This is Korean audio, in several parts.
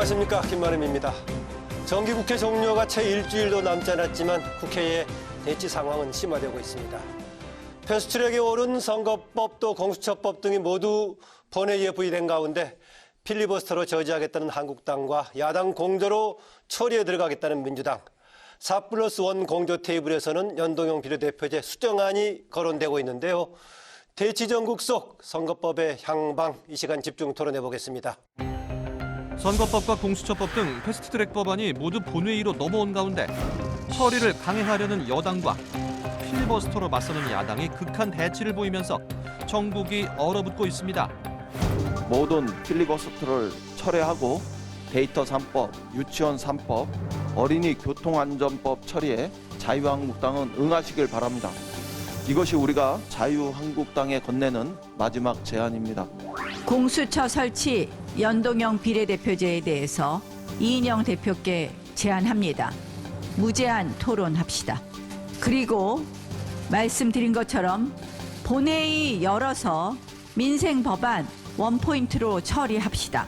안녕하십니까, 김만음입니다. 정기국회 종료가 채 일주일도 남지 않았지만 국회의 대치 상황은 심화되고 있습니다. 패스트트랙에 오른 선거법 또 공수처법 등이 모두 본회의에 부의된 가운데 필리버스터로 저지하겠다는 한국당과 야당 공조로 처리에 들어가겠다는 민주당, 4+1 공조 테이블에서는 연동형 비례대표제 수정안이 거론되고 있는데요. 대치 전국 속 선거법의 향방, 이 시간 집중 토론해 보겠습니다. 선거법과 공수처법 등 패스트트랙 법안이 모두 본회의로 넘어온 가운데 처리를 강행하려는 여당과 필리버스터로 맞서는 야당이 극한 대치를 보이면서 정국이 얼어붙고 있습니다. 모든 필리버스터를 철회하고 데이터 3법, 유치원 3법, 어린이 교통안전법 처리에 자유한국당은 응하시길 바랍니다. 이것이 우리가 자유한국당에 건네는 마지막 제안입니다. 공수처 설치 연동형 비례대표제에 대해서 이인영 대표께 제안합니다. 무제한 토론합시다. 그리고 말씀드린 것처럼 본회의 열어서 민생 법안 원포인트로 처리합시다.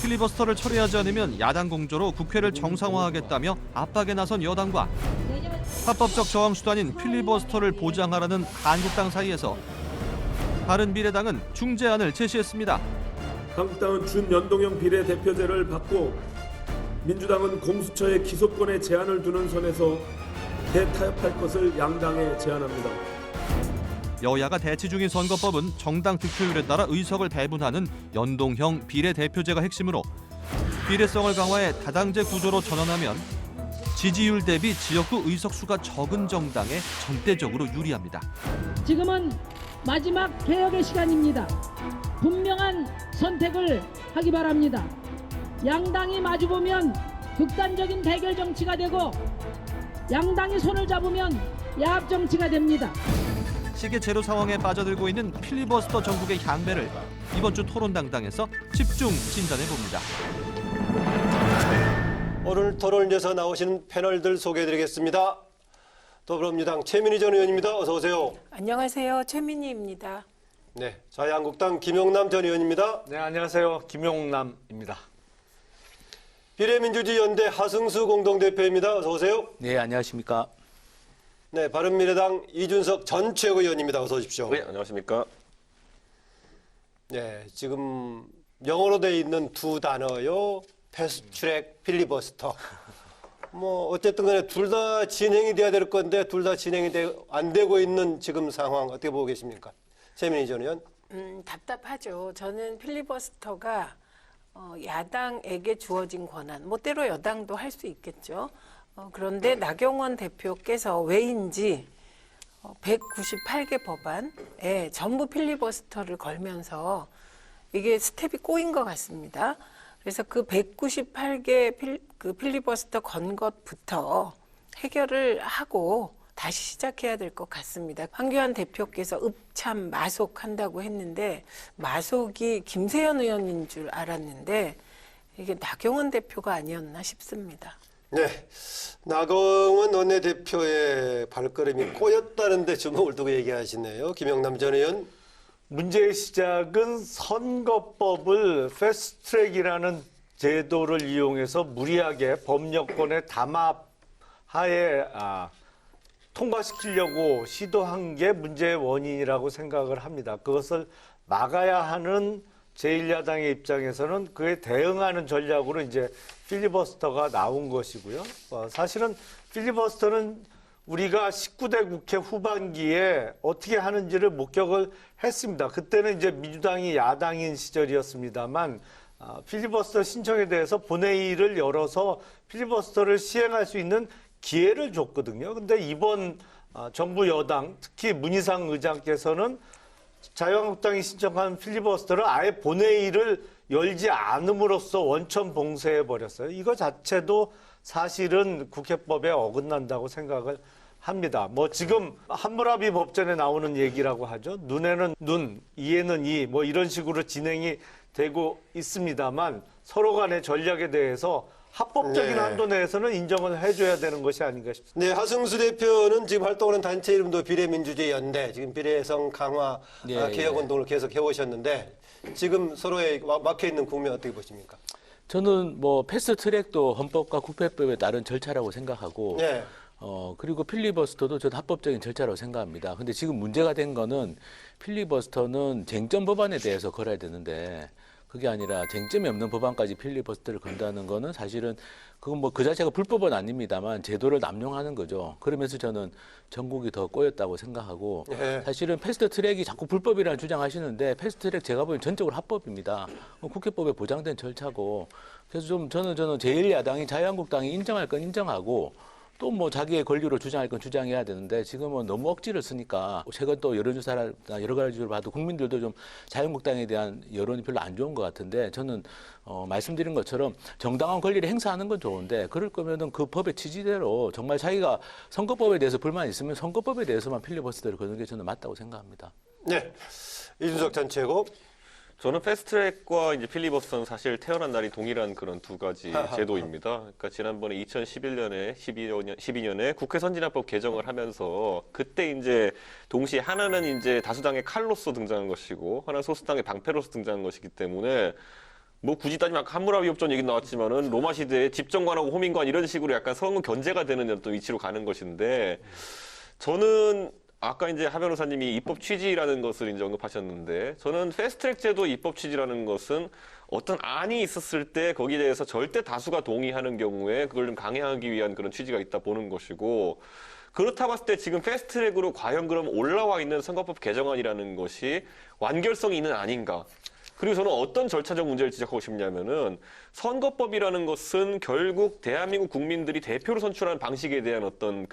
필리버스터를 처리하지 않으면 야당 공조로 국회를 정상화하겠다며 압박에 나선 여당과 합법적 저항 수단인 필리버스터를 보장하라는 한국당 사이에서 바른미래당은 중재안을 제시했습니다. 한국당은 준연동형 비례대표제를 받고 민주당은 공수처의 기소권에 제한을 두는 선에서 대타협할 것을 양당에 제안합니다. 여야가 대치 중인 선거법은 정당 득표율에 따라 의석을 배분하는 연동형 비례대표제가 핵심으로 비례성을 강화해 다당제 구조로 전환하면 지지율 대비 지역구 의석수가 적은 정당에 절대적으로 유리합니다. 지금은 마지막 개혁의 시간입니다. 분명한 선택을 하기 바랍니다. 양당이 마주보면 극단적인 대결 정치가 되고 양당이 손을 잡으면 야합 정치가 됩니다. 시계 제로 상황에 빠져들고 있는 필리버스터 정국의 향배를 이번 주 토론당당에서 집중 진단해 봅니다. 오늘 토론에서 나오시는 패널들 소개해드리겠습니다. 더불어민주당 최민희 전 의원입니다. 어서 오세요. 안녕하세요. 최민희입니다. 네, 자유한국당 김용남 전 의원입니다. 네, 안녕하세요. 김용남입니다. 비례민주주의연대 하승수 공동대표입니다. 어서 오세요. 네, 안녕하십니까. 네, 바른미래당 이준석 전 최고위원입니다. 어서 오십시오. 네, 안녕하십니까. 네, 지금 영어로 돼 있는 두 단어요. 패스트트랙, 필리버스터. 뭐 어쨌든 간에 둘 다 진행이 돼야 될 건데 둘 다 진행이 안 되고 있는 지금 상황 어떻게 보고 계십니까? 최민희 전 의원. 답답하죠. 저는 필리버스터가 야당에게 주어진 권한, 뭐 때로 여당도 할 수 있겠죠. 그런데 나경원 대표께서 왜인지 198개 법안에 전부 필리버스터를 걸면서 이게 스텝이 꼬인 것 같습니다. 그래서 그 198개 필리버스터 건 것부터 해결을 하고 다시 시작해야 될 것 같습니다. 황교안 대표께서 읍참 마속한다고 했는데 마속이 김세연 의원인 줄 알았는데 이게 나경원 대표가 아니었나 싶습니다. 네, 나경원 원내대표의 발걸음이 꼬였다는데 주목을 두고 얘기하시네요. 김영남 전 의원. 문제의 시작은 선거법을 패스트트랙이라는 제도를 이용해서 무리하게 법령권에 담합하에 통과시키려고 시도한 게 문제의 원인이라고 생각을 합니다. 그것을 막아야 하는 제1야당의 입장에서는 그에 대응하는 전략으로 이제 필리버스터가 나온 것이고요. 사실은 필리버스터는 우리가 19대 국회 후반기에 어떻게 하는지를 목격을 했습니다. 그때는 이제 민주당이 야당인 시절이었습니다만 필리버스터 신청에 대해서 본회의를 열어서 필리버스터를 시행할 수 있는 기회를 줬거든요. 근데 이번 정부 여당, 특히 문희상 의장께서는 자유한국당이 신청한 필리버스터를 아예 본회의를 열지 않음으로써 원천 봉쇄해버렸어요. 이거 자체도 사실은 국회법에 어긋난다고 생각을 합니다. 뭐 지금 함무라비 법전에 나오는 얘기라고 하죠. 눈에는 눈, 이에는 이, 뭐 이런 식으로 진행이 되고 있습니다만 서로 간의 전략에 대해서 합법적인 한도 내에서는 인정을 해줘야 되는 것이 아닌가 싶습니다. 네, 하승수 대표는 지금 활동하는 단체 이름도 비례민주주의연대, 지금 비례성 강화 개혁운동을 계속 해오셨는데 지금 서로에 막혀있는 국면 어떻게 보십니까? 저는 뭐 패스트트랙도 헌법과 국회법에 따른 절차라고 생각하고 네. 그리고 필리버스터도 저는 합법적인 절차라고 생각합니다. 근데 지금 문제가 된 거는 필리버스터는 쟁점 법안에 대해서 걸어야 되는데 그게 아니라 쟁점이 없는 법안까지 필리버스터를 건다는 거는 사실은 그건 뭐 그 자체가 불법은 아닙니다만 제도를 남용하는 거죠. 그러면서 저는 전국이 더 꼬였다고 생각하고 네. 사실은 패스트트랙이 자꾸 불법이라는 주장하시는데 패스트트랙 제가 보기엔 전적으로 합법입니다. 국회법에 보장된 절차고 그래서 좀 저는 제1야당이 자유한국당이 인정할 건 인정하고 또 뭐 자기의 권리로 주장할 건 주장해야 되는데 지금은 너무 억지를 쓰니까 최근 또 여론조사나 여러 가지를 봐도 국민들도 좀 자유한국당에 대한 여론이 별로 안 좋은 것 같은데 저는 말씀드린 것처럼 정당한 권리를 행사하는 건 좋은데 그럴 거면은 그 법의 취지대로 정말 자기가 선거법에 대해서 불만이 있으면 선거법에 대해서만 필리버스터를 거는 게 저는 맞다고 생각합니다. 네. 이준석 전 최고. 저는 패스트트랙과 이제 필리버스터는 사실 태어난 날이 동일한 그런 두 가지 제도입니다. 그러니까 지난번에 2011년에 12년에 국회 선진화법 개정을 하면서 그때 이제 동시에 하나는 이제 다수당의 칼로서 등장한 것이고 하나는 소수당의 방패로서 등장한 것이기 때문에 뭐 굳이 따지면 아까 함무라비 협정 얘기 나왔지만은 로마 시대에 집정관하고 호민관 이런 식으로 약간 성은 견제가 되는 어떤 위치로 가는 것인데 저는 아까 이제 하 변호사님이 입법 취지라는 것을 이제 언급하셨는데 저는 패스트트랙 제도 입법 취지라는 것은 어떤 안이 있었을 때 거기에 대해서 절대 다수가 동의하는 경우에 그걸 좀 강행하기 위한 그런 취지가 있다 보는 것이고 그렇다고 봤을 때 지금 패스트트랙으로 과연 그럼 올라와 있는 선거법 개정안이라는 것이 완결성이 있는 아닌가? 그리고 저는 어떤 절차적 문제를 지적하고 싶냐면은 선거법이라는 것은 결국 대한민국 국민들이 대표로 선출하는 방식에 대한 어떤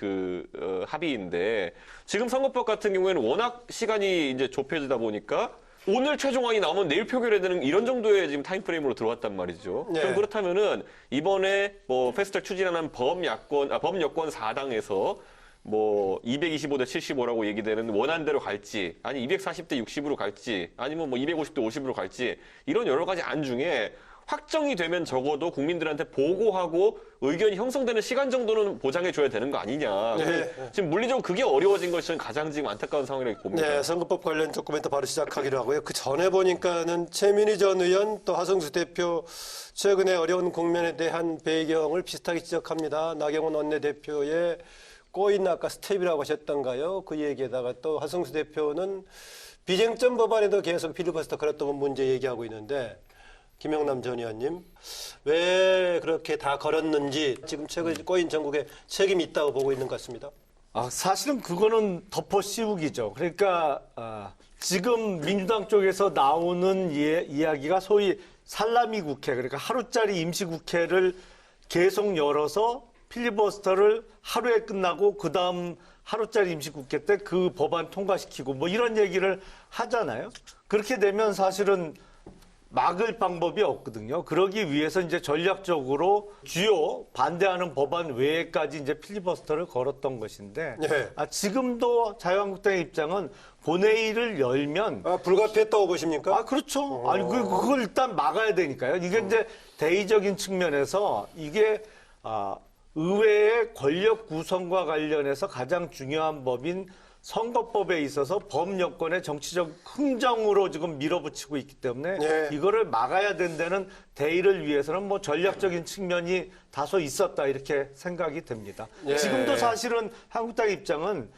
합의인데 지금 선거법 같은 경우에는 워낙 시간이 이제 좁혀지다 보니까 오늘 최종안이 나오면 내일 표결해야 되는 이런 정도의 지금 타임프레임으로 들어왔단 말이죠. 네. 그럼 그렇다면은 이번에 뭐 패스트트랙 추진하는 범여권 4당에서 뭐 225대 75라고 얘기되는 원안대로 갈지 아니 240대 60으로 갈지 아니면 뭐 250대 50으로 갈지 이런 여러 가지 안 중에 확정이 되면 적어도 국민들한테 보고하고 의견이 형성되는 시간 정도는 보장해 줘야 되는 거 아니냐. 네. 지금 물리적으로 그게 어려워진 것이 가장 지금 안타까운 상황이라고 봅니다. 네, 선거법 관련 도큐멘트 바로 시작하기로 하고요. 그 전에 보니까는 최민희 전 의원 또 하성수 대표 최근에 어려운 국면에 대한 배경을 비슷하게 지적합니다. 나경원 원내대표의 꼬인 아까 스텝이라고 하셨던가요? 그 얘기에다가 또 하성수 대표는 비쟁점 법안에도 계속 필리버스터 걸었던 문제 얘기하고 있는데 김영남 전 의원님 왜 그렇게 다 걸었는지 지금 최근 꼬인 전국에 책임이 있다고 보고 있는 것 같습니다. 사실은 그거는 덮어 씌우기죠. 그러니까 지금 민주당 쪽에서 나오는 이야기가 소위 살라미 국회, 그러니까 하루짜리 임시국회를 계속 열어서 필리버스터를 하루에 끝나고 그다음 하루짜리 임시국회 때 그 법안 통과시키고 뭐 이런 얘기를 하잖아요. 그렇게 되면 사실은 막을 방법이 없거든요. 그러기 위해서 이제 전략적으로 주요 반대하는 법안 외에까지 이제 필리버스터를 걸었던 것인데 네. 지금도 자유한국당의 입장은 본회의를 열면 불가피했다고 보십니까? 그렇죠. 아니 그걸 일단 막아야 되니까요. 이게 이제 대의적인 측면에서 이게 의회의 권력 구성과 관련해서 가장 중요한 법인 선거법에 있어서 범여권의 정치적 흥정으로 지금 밀어붙이고 있기 때문에 네. 이거를 막아야 된다는 대의를 위해서는 뭐 전략적인 측면이 다소 있었다 이렇게 생각이 됩니다. 네. 지금도 사실은 한국당의 입장은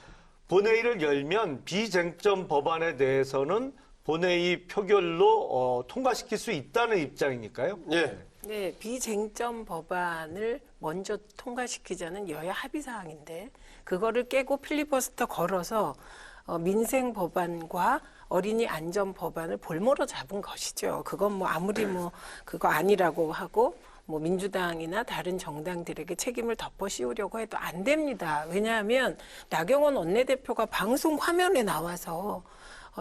본회의를 열면 비쟁점 법안에 대해서는 본회의 표결로 통과시킬 수 있다는 입장이니까요. 네. 네, 비쟁점 법안을 먼저 통과시키자는 여야 합의 사항인데 그거를 깨고 필리버스터 걸어서 민생 법안과 어린이 안전 법안을 볼모로 잡은 것이죠. 그건 뭐 아무리 뭐 그거 아니라고 하고 뭐 민주당이나 다른 정당들에게 책임을 덮어 씌우려고 해도 안 됩니다. 왜냐하면 나경원 원내대표가 방송 화면에 나와서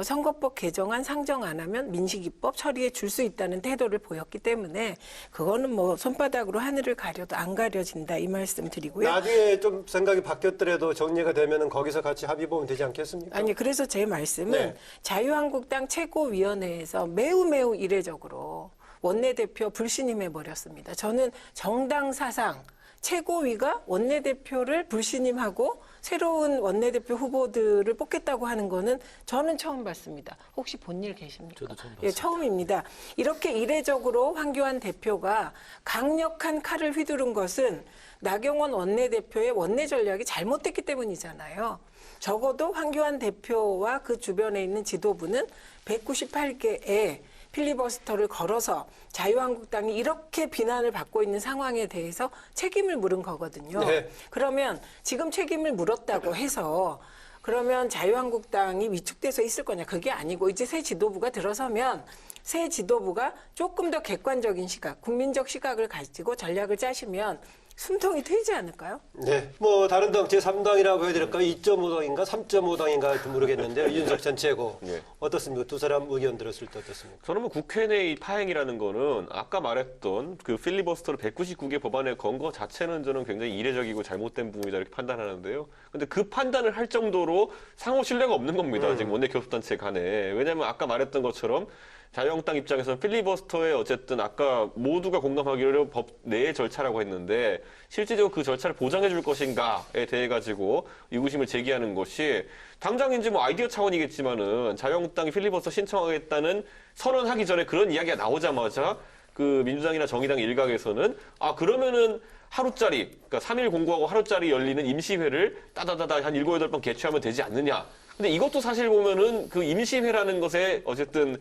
선거법 개정안 상정 안 하면 민식이법 처리해 줄 수 있다는 태도를 보였기 때문에 그거는 뭐 손바닥으로 하늘을 가려도 안 가려진다 이 말씀 드리고요. 나중에 좀 생각이 바뀌었더라도 정리가 되면은 거기서 같이 합의 보면 되지 않겠습니까? 아니 그래서 제 말씀은 네. 자유한국당 최고위원회에서 매우 이례적으로 원내대표 불신임해 버렸습니다. 저는 정당 사상 최고위가 원내대표를 불신임하고 새로운 원내대표 후보들을 뽑겠다고 하는 거는 저는 처음 봤습니다. 혹시 본 일 계십니까? 저도 처음 예, 봤습니다. 처음입니다. 이렇게 이례적으로 황교안 대표가 강력한 칼을 휘두른 것은 나경원 원내대표의 원내 전략이 잘못됐기 때문이잖아요. 적어도 황교안 대표와 그 주변에 있는 지도부는 198개의 필리버스터를 걸어서 자유한국당이 이렇게 비난을 받고 있는 상황에 대해서 책임을 물은 거거든요. 네. 그러면 지금 책임을 물었다고 해서 그러면 자유한국당이 위축돼서 있을 거냐? 그게 아니고 이제 새 지도부가 들어서면 새 지도부가 조금 더 객관적인 시각, 국민적 시각을 가지고 전략을 짜시면 숨통이 트이지 않을까요? 네, 뭐 다른 당 제3당이라고 해야 될까요? 2.5당인가 3.5당인가 모르겠는데요. 이준석 전 최고 네. 어떻습니까? 두 사람 의견 들었을 때 어떻습니까? 저는 뭐 국회 내 파행이라는 거는 아까 말했던 그 필리버스터를 199개 법안에 건 거 자체는 저는 굉장히 이례적이고 잘못된 부분이다 이렇게 판단하는데요. 근데 그 판단을 할 정도로 상호 신뢰가 없는 겁니다. 지금 원내 교섭단체 간에. 왜냐하면 아까 말했던 것처럼 자유한국당 입장에서는 필리버스터에 어쨌든 아까 모두가 공감하기로 법 내의 절차라고 했는데 실제적으로 그 절차를 보장해 줄 것인가에 대해 가지고 의구심을 제기하는 것이 당장 이제 뭐 아이디어 차원이겠지만은 자유한국당이 필리버스터 신청하겠다는 선언하기 전에 그런 이야기가 나오자마자 그 민주당이나 정의당 일각에서는 아 그러면은 하루짜리 그러니까 3일 공고하고 하루짜리 열리는 임시회를 따다다다 한 7, 8번 개최하면 되지 않느냐. 근데 이것도 사실 보면은 그 임시회라는 것에 어쨌든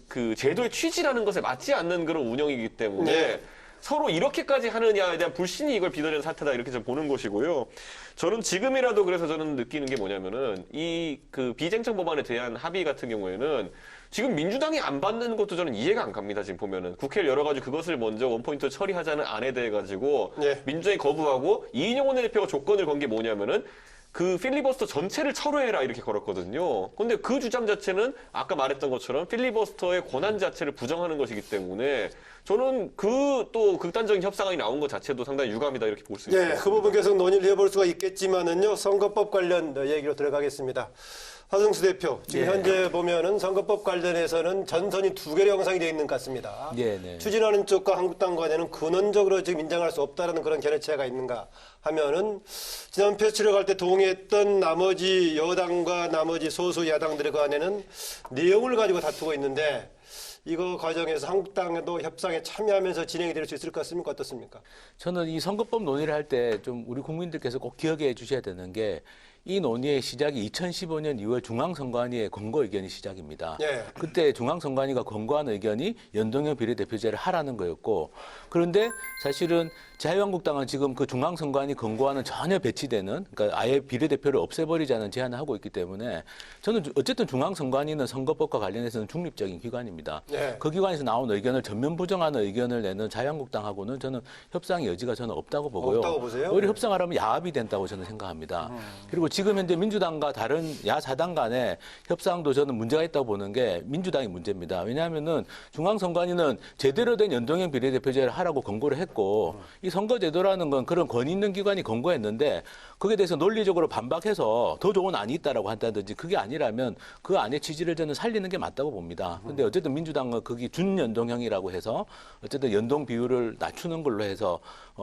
그 제도의 취지라는 것에 맞지 않는 그런 운영이기 때문에 네. 서로 이렇게까지 하느냐에 대한 불신이 이걸 빚어내는 사태다 이렇게 좀 보는 것이고요. 저는 지금이라도 그래서 저는 느끼는 게 뭐냐면은 이 그 비쟁점 법안에 대한 합의 같은 경우에는 지금 민주당이 안 받는 것도 저는 이해가 안 갑니다. 지금 보면은 국회를 열어가지고 그것을 먼저 원포인트 처리하자는 안에 대해 가지고 네. 민주당이 거부하고 이인영 원내대표가 조건을 건 게 뭐냐면은 그 필리버스터 전체를 철회해라 이렇게 걸었거든요. 근데 그 주장 자체는 아까 말했던 것처럼 필리버스터의 권한 자체를 부정하는 것이기 때문에 저는 그 또 극단적인 협상안이 나온 것 자체도 상당히 유감이다 이렇게 볼 수 네, 있습니다. 그 부분 계속 논의를 해볼 수가 있겠지만은요. 선거법 관련 얘기로 들어가겠습니다. 하승수 대표, 지금 네. 현재 보면은 선거법 관련해서는 전선이 2개로 형성이 되어 있는 것 같습니다. 네, 네. 추진하는 쪽과 한국당 간에는 근원적으로 지금 인정할 수 없다라는 그런 견해체가 있는가 하면은 지난 패스트트랙 할 때 동의했던 나머지 여당과 나머지 소수 야당들 간에는 내용을 가지고 다투고 있는데 이거 과정에서 한국당에도 협상에 참여하면서 진행이 될 수 있을 것 같습니까? 어떻습니까? 저는 이 선거법 논의를 할 때 좀 우리 국민들께서 꼭 기억해 주셔야 되는 게 이 논의의 시작이 2015년 2월 중앙선관위의 권고 의견이 시작입니다. 예. 그때 중앙선관위가 권고한 의견이 연동형 비례대표제를 하라는 거였고 그런데 사실은 자유한국당은 지금 그 중앙선관위 권고와는 전혀 배치되는 그러니까 아예 비례대표를 없애버리자는 제안을 하고 있기 때문에 저는 어쨌든 중앙선관위는 선거법과 관련해서는 중립적인 기관입니다. 예. 그 기관에서 나온 의견을 전면 부정하는 의견을 내는 자유한국당하고는 저는 협상의 여지가 저는 없다고 보고요. 없다고 보세요? 오히려 협상하려면 야합이 된다고 저는 생각합니다. 그리고 지금 현재 민주당과 다른 야사당 간의 협상도 저는 문제가 있다고 보는 게 민주당이 문제입니다. 왜냐하면은 중앙선관위는 제대로 된 연동형 비례대표제를 하라고 권고를 했고 이 선거제도라는 건 그런 권위 있는 기관이 권고했는데 거기에 대해서 논리적으로 반박해서 더 좋은 안이 있다라고 한다든지 그게 아니라면 그 안의 취지를 저는 살리는 게 맞다고 봅니다. 근데 어쨌든 민주당은 그게 준연동형이라고 해서 어쨌든 연동 비율을 낮추는 걸로 해서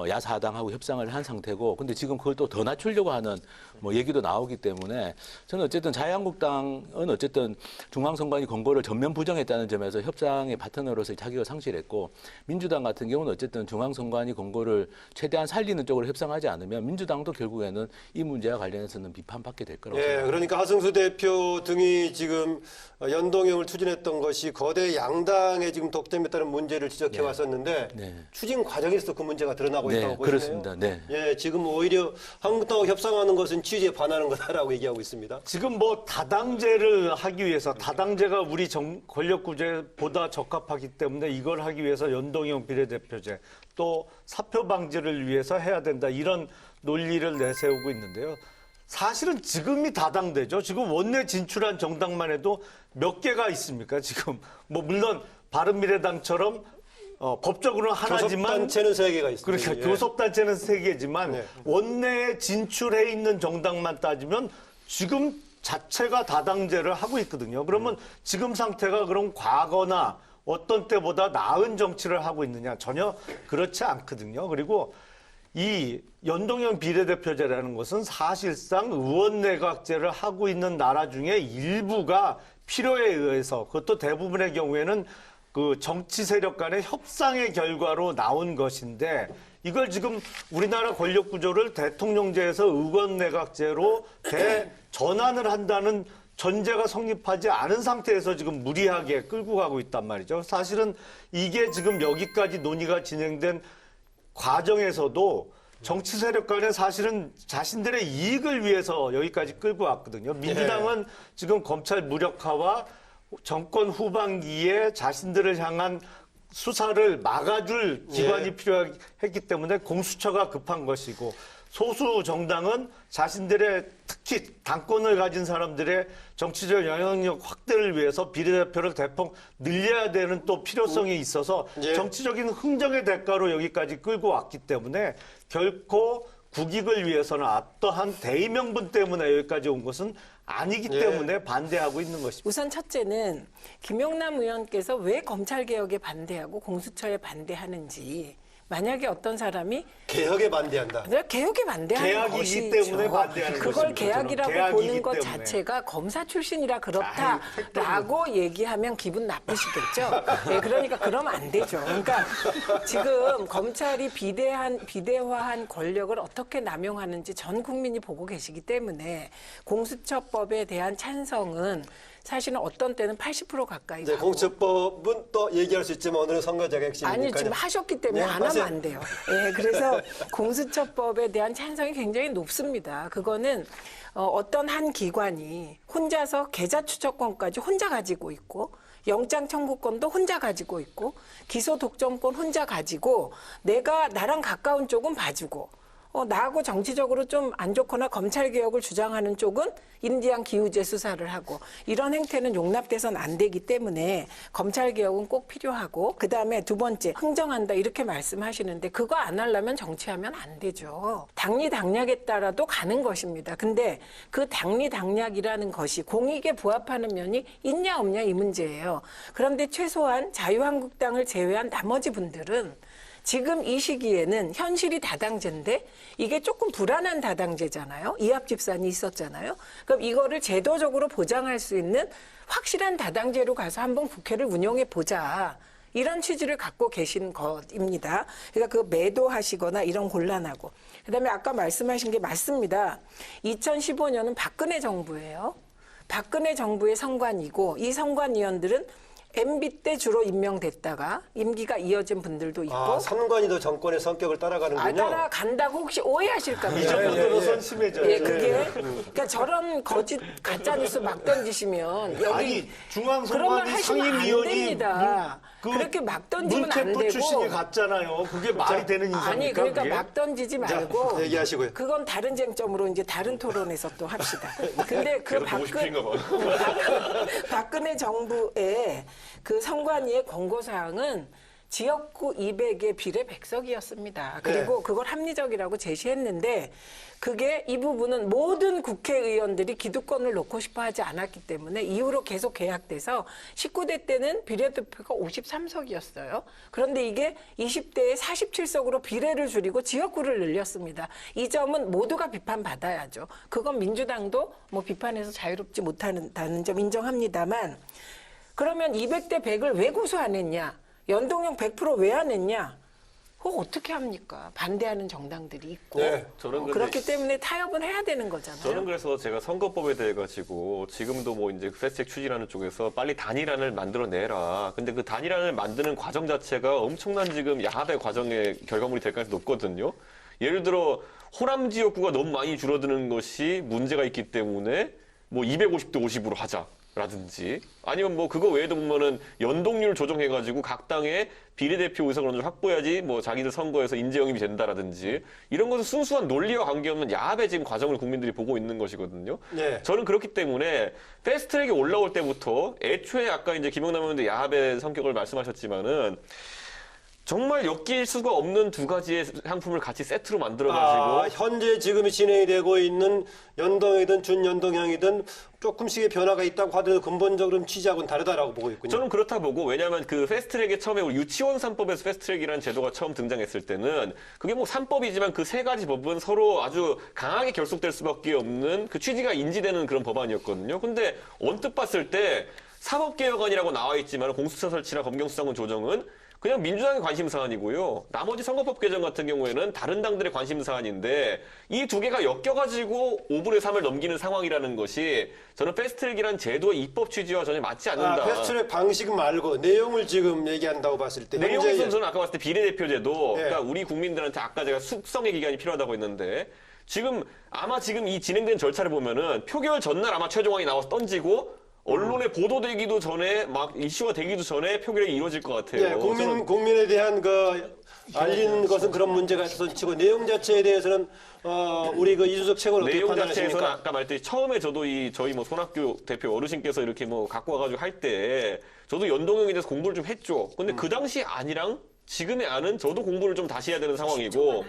야사당하고 협상을 한 상태고 근데 지금 그걸 또 더 낮추려고 하는 뭐 얘기도 나오기 때문에 저는 어쨌든 자유한국당은 어쨌든 중앙선관위 권고를 전면 부정했다는 점에서 협상의 파트너로서의 자격을 상실했고 민주당 같은 경우는 어쨌든 중앙선관위 권고를 최대한 살리는 쪽으로 협상하지 않으면 민주당도 결국에는 이 문제와 관련해서는 비판받게 될 거라고 예, 생각합니다. 그러니까 하승수 대표 등이 지금 연동형을 추진했던 것이 거대 양당의 지금 독점했다는 문제를 지적해 네. 왔었는데 네. 추진 과정에서 그 문제가 드러나고 네, 있다고 보시네요. 그렇습니다. 네. 예, 지금 오히려 한국당하고 협상하는 것은 취지에 반하는 거다라고 얘기하고 있습니다. 지금 뭐 다당제를 하기 위해서 다당제가 우리 권력구제보다 적합하기 때문에 이걸 하기 위해서 연동형 비례대표제 또 사표 방지를 위해서 해야 된다 이런 논리를 내세우고 있는데요. 사실은 지금이 다당제죠. 지금 원내 진출한 정당만 해도 몇 개가 있습니까? 지금 뭐 물론 바른미래당처럼 법적으로는 하나지만 교섭단체는 3개가 있습니다. 그러니까 예. 교섭단체는 3개지만 네. 원내에 진출해 있는 정당만 따지면 지금 자체가 다당제를 하고 있거든요. 그러면 지금 상태가 그럼 과거나 어떤 때보다 나은 정치를 하고 있느냐? 전혀 그렇지 않거든요. 그리고 이 연동형 비례대표제라는 것은 사실상 의원내각제를 하고 있는 나라 중에 일부가 필요에 의해서, 그것도 대부분의 경우에는 그 정치 세력 간의 협상의 결과로 나온 것인데, 이걸 지금 우리나라 권력 구조를 대통령제에서 의원내각제로 대전환을 한다는 전제가 성립하지 않은 상태에서 지금 무리하게 끌고 가고 있단 말이죠. 사실은 이게 지금 여기까지 논의가 진행된 과정에서도 정치 세력 간에 사실은 자신들의 이익을 위해서 여기까지 끌고 왔거든요. 민주당은 지금 검찰 무력화와 정권 후반기에 자신들을 향한 수사를 막아줄 기관이 필요했기 때문에 공수처가 급한 것이고, 소수 정당은 자신들의 특히 당권을 가진 사람들의 정치적 영향력 확대를 위해서 비례대표를 대폭 늘려야 되는 또 필요성이 있어서 정치적인 흥정의 대가로 여기까지 끌고 왔기 때문에 결코 국익을 위해서는 어떠한 대의명분 때문에 여기까지 온 것은 아니기 때문에 반대하고 있는 것입니다. 우선 첫째는 김용남 의원께서 왜 검찰개혁에 반대하고 공수처에 반대하는지, 만약에 어떤 사람이 개혁에 반대한다. 개혁에 반대하는 계약이기 것이죠. 때문에 반대하는 그걸 것입니다. 계약이라고 계약이기 보는 것 때문에. 자체가 검사 출신이라 그렇다라고 얘기하면 기분 나쁘시겠죠. 네, 그러니까 그러면 안 되죠. 그러니까 지금 검찰이 비대화한 권력을 어떻게 남용하는지 전 국민이 보고 계시기 때문에 공수처법에 대한 찬성은 사실은 어떤 때는 80% 가까이 이제 가고. 공수처법은 또 얘기할 수 있지만 오늘은 선거적 핵심이니까. 아니, 지금 하셨기 때문에 안 하면 안 돼요. 예, 그래서 공수처법에 대한 찬성이 굉장히 높습니다. 그거는 어떤 한 기관이 혼자서 계좌 추적권까지 혼자 가지고 있고, 영장 청구권도 혼자 가지고 있고, 기소 독점권 혼자 가지고, 나랑 가까운 쪽은 봐주고, 나하고 정치적으로 좀 안 좋거나 검찰개혁을 주장하는 쪽은 인디안 기우제 수사를 하고, 이런 행태는 용납돼서는 안 되기 때문에 검찰개혁은 꼭 필요하고, 그다음에 두 번째, 흥정한다 이렇게 말씀하시는데 그거 안 하려면 정치하면 안 되죠. 당리당략에 따라도 가는 것입니다. 근데 그 당리당략이라는 것이 공익에 부합하는 면이 있냐 없냐 이 문제예요. 그런데 최소한 자유한국당을 제외한 나머지 분들은 지금 이 시기에는 현실이 다당제인데 이게 조금 불안한 다당제잖아요. 이합집산이 있었잖아요. 그럼 이거를 제도적으로 보장할 수 있는 확실한 다당제로 가서 한번 국회를 운영해 보자. 이런 취지를 갖고 계신 것입니다. 그러니까 그 매도하시거나 이런 곤란하고. 그다음에 아까 말씀하신 게 맞습니다. 2015년은 박근혜 정부예요. 박근혜 정부의 선관이고, 이 선관위원들은 MB 때 주로 임명됐다가 임기가 이어진 분들도 있고. 선관위도 정권의 성격을 따라가는군요. 따라간다고 혹시 오해하실까 봐요. 이 정도로선 심해져요. 예, 그게 그러니까 저런 거짓 가짜 뉴스 막 던지시면 여기 중앙선관위 그런 말 하시면 안 상임위원이 됩니다. 그렇게 막 던지면 안 문체부 출신이 되고. 갔잖아요. 그게 말이 되는 인사입니까? 아니, 그러니까 그게? 막 던지지 말고. 얘기하시고요. 그건 다른 쟁점으로 이제 다른 토론에서 또 합시다. 근데 그 보고 싶으신가 봐. 박근혜 정부의 그 선관위의 권고사항은 지역구 200의 비례 100석이었습니다. 그리고 그걸 합리적이라고 제시했는데, 그게 이 부분은 모든 국회의원들이 기득권을 놓고 싶어 하지 않았기 때문에 이후로 계속 계약돼서 19대 때는 비례대표가 53석이었어요. 그런데 이게 20대에 47석으로 비례를 줄이고 지역구를 늘렸습니다. 이 점은 모두가 비판받아야죠. 그건 민주당도 뭐 비판해서 자유롭지 못한다는 점 인정합니다만, 그러면 200대 100을 왜 고수 안 했냐? 연동형 100% 왜 안 했냐? 그거 어떻게 합니까? 반대하는 정당들이 있고. 저는 근데 그렇기 때문에 타협은 해야 되는 거잖아요. 저는 그래서 제가 선거법에 대해 가지고 지금도 뭐 이제 패스트트랙 추진하는 쪽에서 빨리 단일안을 만들어내라. 근데 그 단일안을 만드는 과정 자체가 엄청난 지금 야합의 과정의 결과물이 될 가능성이 높거든요. 예를 들어 호남 지역구가 너무 많이 줄어드는 것이 문제가 있기 때문에 뭐 250대 50으로 하자. 라든지 아니면 뭐 그거 외에도 보면은 연동률 조정해가지고 각 당의 비례대표 의석을 어느 정도 확보해야지 뭐 자기들 선거에서 인재 영입이 된다라든지 이런 것은 순수한 논리와 관계없는 야합의 지금 과정을 국민들이 보고 있는 것이거든요. 저는 그렇기 때문에 패스트트랙이 올라올 때부터 애초에 아까 이제 김영남 의원도 야합의 성격을 말씀하셨지만은 정말 엮일 수가 없는 두 가지의 상품을 같이 세트로 만들어가지고 현재 지금 진행이 되고 있는 연동이든 준연동형이든 조금씩의 변화가 있다고 하더라도 근본적으로는 취지하고는 다르다라고 보고 있군요. 저는 그렇다 보고, 왜냐하면 그 패스트트랙에 처음에 우리 유치원 3법에서 패스트트랙이라는 제도가 처음 등장했을 때는 그게 뭐 3법이지만 그 세 가지 법은 서로 아주 강하게 결속될 수밖에 없는 그 취지가 인지되는 그런 법안이었거든요. 근데 언뜻 봤을 때 사법개혁안이라고 나와 있지만 공수처 설치나 검경수사권 조정은 그냥 민주당의 관심 사안이고요. 나머지 선거법 개정 같은 경우에는 다른 당들의 관심 사안인데 이 두 개가 엮여가지고 5분의 3을 넘기는 상황이라는 것이 저는 패스트트랙이란 제도의 입법 취지와 전혀 맞지 않는다. 패스트트랙 방식 말고 내용을 지금 얘기한다고 봤을 때 내용에서는 저는 아까 봤을 때 비례대표제도 예. 그러니까 우리 국민들한테 아까 제가 숙성의 기간이 필요하다고 했는데 지금 이 진행된 절차를 보면은 표결 전날 아마 최종안이 나와서 던지고 언론에 보도되기도 전에 막 이슈가 되기도 전에 표결이 이루어질 것 같아요. 예, 국민에 대한 알리는 것은 그런 문제가 있어서 치고 내용 자체에 대해서는 우리 이준석 최고는 어떻게 내용 판단하십니까? 자체에서는 아까 말했듯이 처음에 저도 저희 손학규 대표 어르신께서 이렇게 갖고 와가지고 할 때 저도 연동형에 대해서 공부를 좀 했죠. 근데 그 당시 안이랑 지금의 안은 저도 공부를 좀 다시 해야 되는 상황이고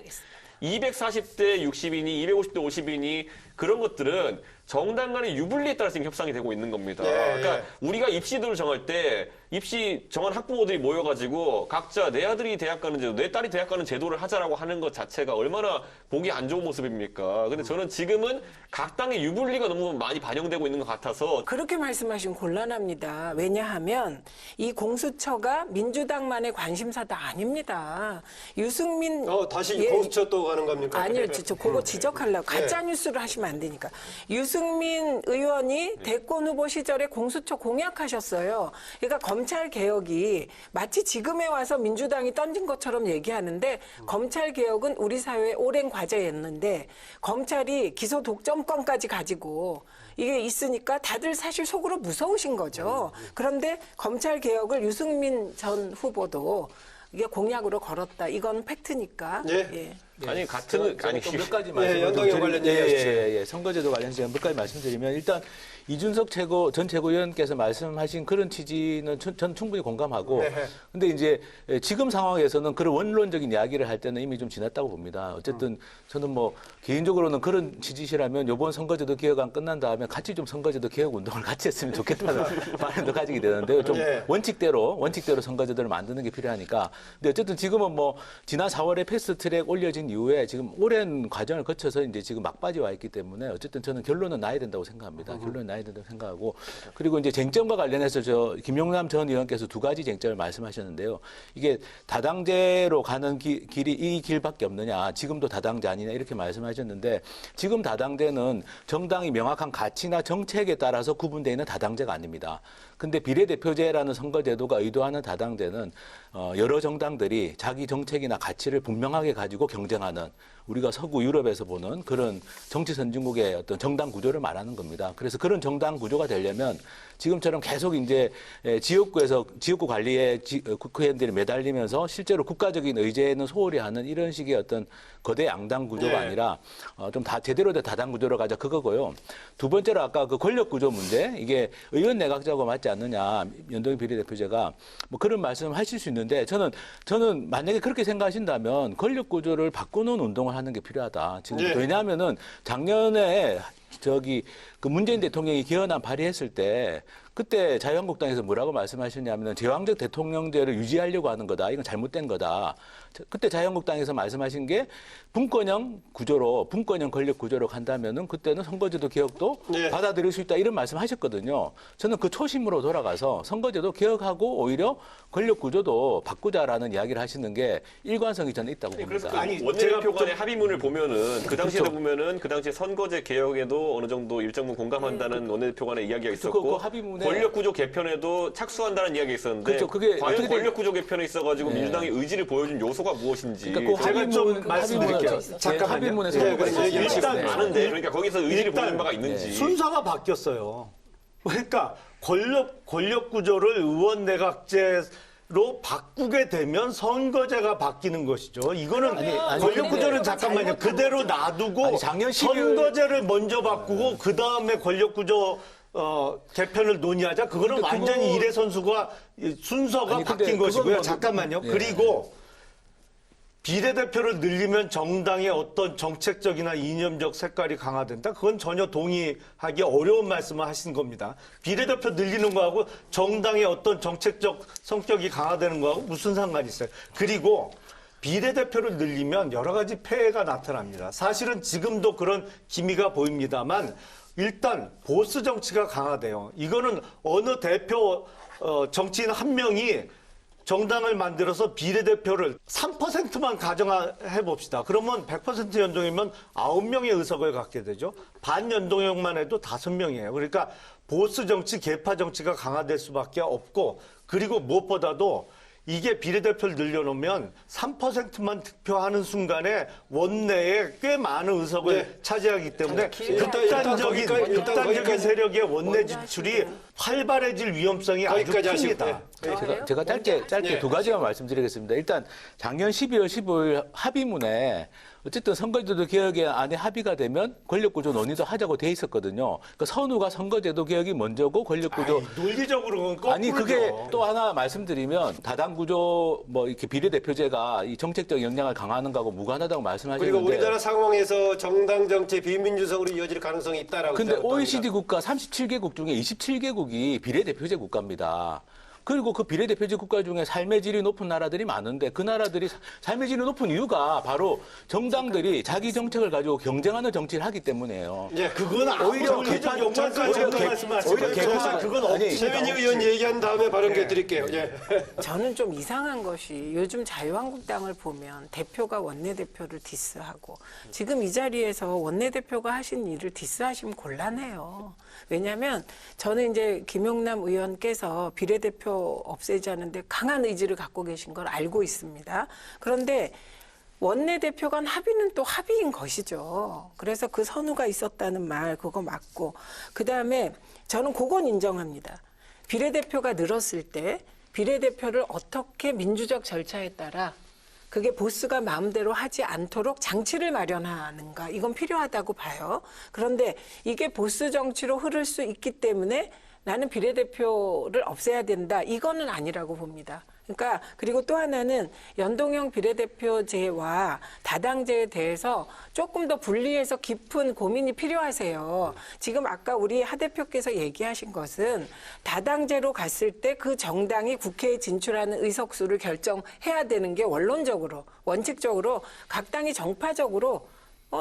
240대 60이니 250대 50이니 그런 것들은 정당 간의 유불리에 따라서 협상이 되고 있는 겁니다. 그러니까 우리가 입시들을 정할 때 입시 정한 학부모들이 모여가지고 각자 내 아들이 대학 가는 제도, 내 딸이 대학 가는 제도를 하자라고 하는 것 자체가 얼마나 보기 안 좋은 모습입니까? 근데 저는 지금은 각 당의 유불리가 너무 많이 반영되고 있는 것 같아서 그렇게 말씀하시면 곤란합니다. 왜냐하면 이 공수처가 민주당만의 관심사도 아닙니다. 유승민 다시 공수처 또 가는 겁니까? 아니요, 저 그거 지적하려고 가짜 뉴스를 하시면 안 되니까. 유승민 의원이 대권 후보 시절에 공수처 공약하셨어요. 그러니까 검찰 개혁이 마치 지금에 와서 민주당이 던진 것처럼 얘기하는데 검찰 개혁은 우리 사회의 오랜 과제였는데 검찰이 기소 독점권까지 가지고 이게 있으니까 다들 사실 속으로 무서우신 거죠. 그런데 검찰 개혁을 유승민 전 후보도 이게 공약으로 걸었다. 이건 팩트니까. 예. 아니 몇 가지 연동형 관련 얘기하시죠. 선거제도 관련해서 몇 가지 말씀드리면 일단 이준석 전 최고위원께서 말씀하신 그런 취지는 전 충분히 공감하고 근데 이제 지금 상황에서는 그런 원론적인 이야기를 할 때는 이미 좀 지났다고 봅니다. 어쨌든 저는 개인적으로는 그런 취지시라면 이번 선거제도 개혁안 끝난 다음에 같이 좀 선거제도 개혁 운동을 같이 했으면 좋겠다는 바람도 가지게 되는데요. 좀 원칙대로 선거제도를 만드는 게 필요하니까. 근데 어쨌든 지금은 지난 4월에 패스트트랙 올려진 이후에 지금 오랜 과정을 거쳐서 이제 지금 막바지 와 있기 때문에 어쨌든 저는 결론은 나야 된다고 생각합니다. 결론은 나야 된다고 생각하고 그리고 이제 쟁점과 관련해서 김용남 전 의원께서 두 가지 쟁점을 말씀하셨는데요. 이게 다당제로 가는 길이 이 길밖에 없느냐. 지금도 다당제 아니냐 이렇게 말씀하셨는데 지금 다당제는 정당이 명확한 가치나 정책에 따라서 구분되어 있는 다당제가 아닙니다. 근데 비례대표제라는 선거제도가 의도하는 다당제는 여러 정당들이 자기 정책이나 가치를 분명하게 가지고 경쟁하는 우리가 서구 유럽에서 보는 그런 정치 선진국의 어떤 정당 구조를 말하는 겁니다. 그래서 그런 정당 구조가 되려면 지금처럼 계속 이제 지역구 관리에 국회의원들이 매달리면서 실제로 국가적인 의제는 소홀히 하는 이런 식의 어떤 거대 양당 구조가 아니라 좀 다 제대로 된 다당 구조로 가자 그거고요. 두 번째로 아까 그 권력 구조 문제 이게 의원 내각제하고 맞지 않느냐 연동형 비례대표제가 그런 말씀을 하실 수 있는데 저는 만약에 그렇게 생각하신다면 권력 구조를 바꾸는 운동을 하는 게 필요하다. 지금 왜냐하면은 작년에 그 문재인 대통령이 개헌안 발의했을 때 그때 자유한국당에서 뭐라고 말씀하셨냐면 제왕적 대통령제를 유지하려고 하는 거다. 이건 잘못된 거다. 그때 자유한국당에서 말씀하신 게 분권형 권력 구조로 간다면은 그때는 선거제도 개혁도 받아들일 수 있다. 이런 말씀하셨거든요. 저는 그 초심으로 돌아가서 선거제도 개혁하고 오히려 권력 구조도 바꾸자라는 이야기를 하시는 게 일관성이 저는 있다고 봅니다. 그래서 원내대표 간의 합의문을 보면은 그 당시에도 보면은 그 당시에 선거제 개혁에도 어느 정도 일정 부분 공감한다는 원내대표 간의 이야기가 있었고 그 합의문에 권력구조 개편에도 착수한다는 이야기가 있었는데 그게 과연 권력구조 개편에 있어가지고 민주당의 의지를 보여준 요소가 무엇인지 그러니까 제가 좀 말씀드릴게요. 합의문에서 일단 아는데 그러니까 거기서 의지를 보여준 바가 있는지 순서가 바뀌었어요. 그러니까 권력 구조를 의원 내각제로 바꾸게 되면 선거제가 바뀌는 것이죠. 이거는 권력 구조는 잠깐만요. 그대로 놔두고 선거제를 먼저 바꾸고 그 다음에 권력 구조 개편을 논의하자. 그거는 완전히 이례 선수가 순서가 바뀐 것이고요. 잠깐만요. 그리고 비례대표를 늘리면 정당의 어떤 정책적이나 이념적 색깔이 강화된다? 그건 전혀 동의하기 어려운 말씀을 하신 겁니다. 비례대표 늘리는 거하고 정당의 어떤 정책적 성격이 강화되는 거하고 무슨 상관이 있어요? 그리고 비례대표를 늘리면 여러 가지 폐해가 나타납니다. 사실은 지금도 그런 기미가 보입니다만 일단 보수 정치가 강화돼요. 이거는 어느 대표 정치인 한 명이 정당을 만들어서 비례대표를 3%만 가정해 봅시다. 그러면 100% 연동이면 9명의 의석을 갖게 되죠. 반연동형만 해도 5명이에요. 그러니까 보수 정치, 계파 정치가 강화될 수밖에 없고, 그리고 무엇보다도 이게 비례대표를 늘려놓으면 3%만 득표하는 순간에 원내에 꽤 많은 의석을 차지하기 때문에 극단적인 세력의 원내 진출이 활발해질 위험성이 아주 큽니다. 제가 짧게 두 가지만 말씀드리겠습니다. 일단 작년 12월 15일 합의문에 어쨌든 선거제도 개혁에 안에 합의가 되면 권력구조 논의도 하자고 돼 있었거든요. 그러니까 선우가 선거제도 개혁이 먼저고 권력구조 논리적으로는 거꾸로죠. 아니 그게 또 하나 말씀드리면 다당구조 뭐 이렇게 비례대표제가 이 정책적 영향을 강화하는 거하고 무관하다고 말씀하셨는데 그리고 우리나라 상황에서 정당 정치 비민주적으로 이어질 가능성이 있다라고. 근데 생각합니다. OECD 국가 37개국 중에 27개국이 비례대표제 국가입니다. 그리고 그 비례대표제 국가 중에 삶의 질이 높은 나라들이 많은데 그 나라들이 삶의 질이 높은 이유가 바로 정당들이 자기 정책을 가지고 경쟁하는 정치를 하기 때문이에요. 그건 오히려 개판 오히려 개판 그건 없지. 최민희 의원 얘기한 다음에 발언 드릴게요. 예. 저는 좀 이상한 것이 요즘 자유한국당을 보면 대표가 원내대표를 디스하고 지금 이 자리에서 원내대표가 하신 일을 디스하시면 곤란해요. 왜냐하면 저는 이제 김용남 의원께서 비례대표 없애자는데 강한 의지를 갖고 계신 걸 알고 있습니다. 그런데 원내대표 간 합의는 또 합의인 것이죠. 그래서 그 선우가 있었다는 말 그거 맞고 그다음에 저는 그건 인정합니다. 비례대표가 늘었을 때 비례대표를 어떻게 민주적 절차에 따라 그게 보스가 마음대로 하지 않도록 장치를 마련하는가 이건 필요하다고 봐요. 그런데 이게 보스 정치로 흐를 수 있기 때문에 나는 비례대표를 없애야 된다. 이거는 아니라고 봅니다. 그러니까 그리고 또 하나는 연동형 비례대표제와 다당제에 대해서 조금 더 분리해서 깊은 고민이 필요하세요. 지금 아까 우리 하 대표께서 얘기하신 것은 다당제로 갔을 때 그 정당이 국회에 진출하는 의석수를 결정해야 되는 게 원론적으로 원칙적으로 각 당이 정파적으로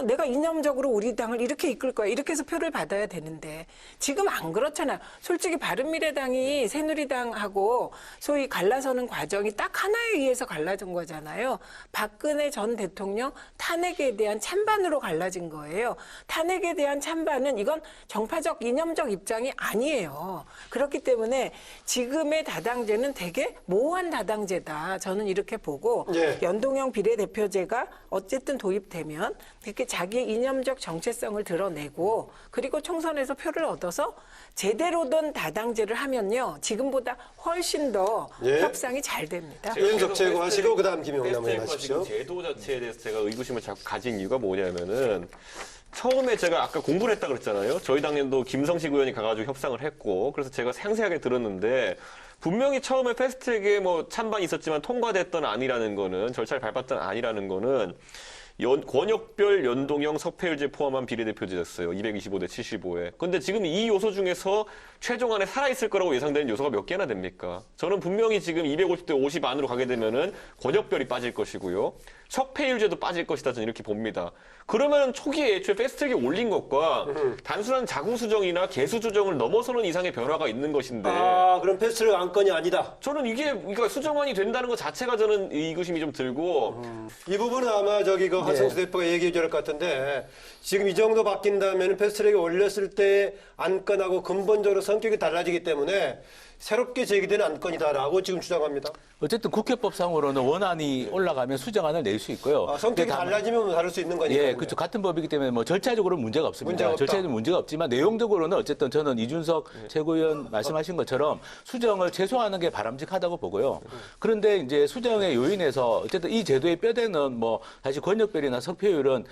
내가 이념적으로 우리 당을 이렇게 이끌 거야. 이렇게 해서 표를 받아야 되는데 지금 안 그렇잖아요. 솔직히 바른미래당이 새누리당하고 소위 갈라서는 과정이 딱 하나에 의해서 갈라진 거잖아요. 박근혜 전 대통령 탄핵에 대한 찬반으로 갈라진 거예요. 탄핵에 대한 찬반은 이건 정파적 이념적 입장이 아니에요. 그렇기 때문에 지금의 다당제는 되게 모호한 다당제다. 저는 이렇게 보고 연동형 비례대표제가 어쨌든 도입되면 이렇게 자기의 이념적 정체성을 드러내고 그리고 총선에서 표를 얻어서 제대로 된 다당제를 하면요. 지금보다 훨씬 더 협상이 잘 됩니다. 윤석 제거하시고 그다음 김용남 의원 하십시오. 제도 자체에 대해서 제가 의구심을 자꾸 가진 이유가 뭐냐면은 처음에 제가 아까 공부를 했다 그랬잖아요. 저희 당연도 김성식 의원이 가가지고 협상을 했고 그래서 제가 상세하게 들었는데 분명히 처음에 패스트트랙에 뭐 찬반이 있었지만 통과됐던 안이라는 거는 절차를 밟았던 안이라는 거는 권역별 연동형 석패율제 포함한 비례대표제였어요. 225대 75에. 근데 지금 이 요소 중에서 최종안에 살아있을 거라고 예상되는 요소가 몇 개나 됩니까? 저는 분명히 지금 250대 50 안으로 가게 되면은 권역별이 빠질 것이고요. 석패율제도 빠질 것이다. 저는 이렇게 봅니다. 그러면 초기에 애초에 패스트트랙에 올린 것과 단순한 자구수정이나 개수조정을 넘어서는 이상의 변화가 있는 것인데. 그럼 패스트트랙 안건이 아니다. 저는 이게 그러니까 수정안이 된다는 것 자체가 저는 의구심이 좀 들고. 이 부분은 아마 한성수 대표가 얘기해 줄 것 같은데 지금 이 정도 바뀐다면 패스트트랙에 올렸을 때 안건하고 근본적으로 성격이 달라지기 때문에 새롭게 제기되는 안건이다라고 지금 주장합니다. 어쨌든 국회법상으로는 원안이 올라가면 수정안을 낼 수 있고요. 성격이 달라지면 다를 수 있는 거니까. 예, 그렇죠. 같은 법이기 때문에 뭐 절차적으로는 문제가 없습니다. 문제가 없다. 절차적으로는 문제가 없지만 내용적으로는 어쨌든 저는 이준석 최고위원 말씀하신 것처럼 수정을 최소화하는 게 바람직하다고 보고요. 그런데 이제 수정의 요인에서 어쨌든 이 제도의 뼈대는 뭐 사실 권역별이나 석패율은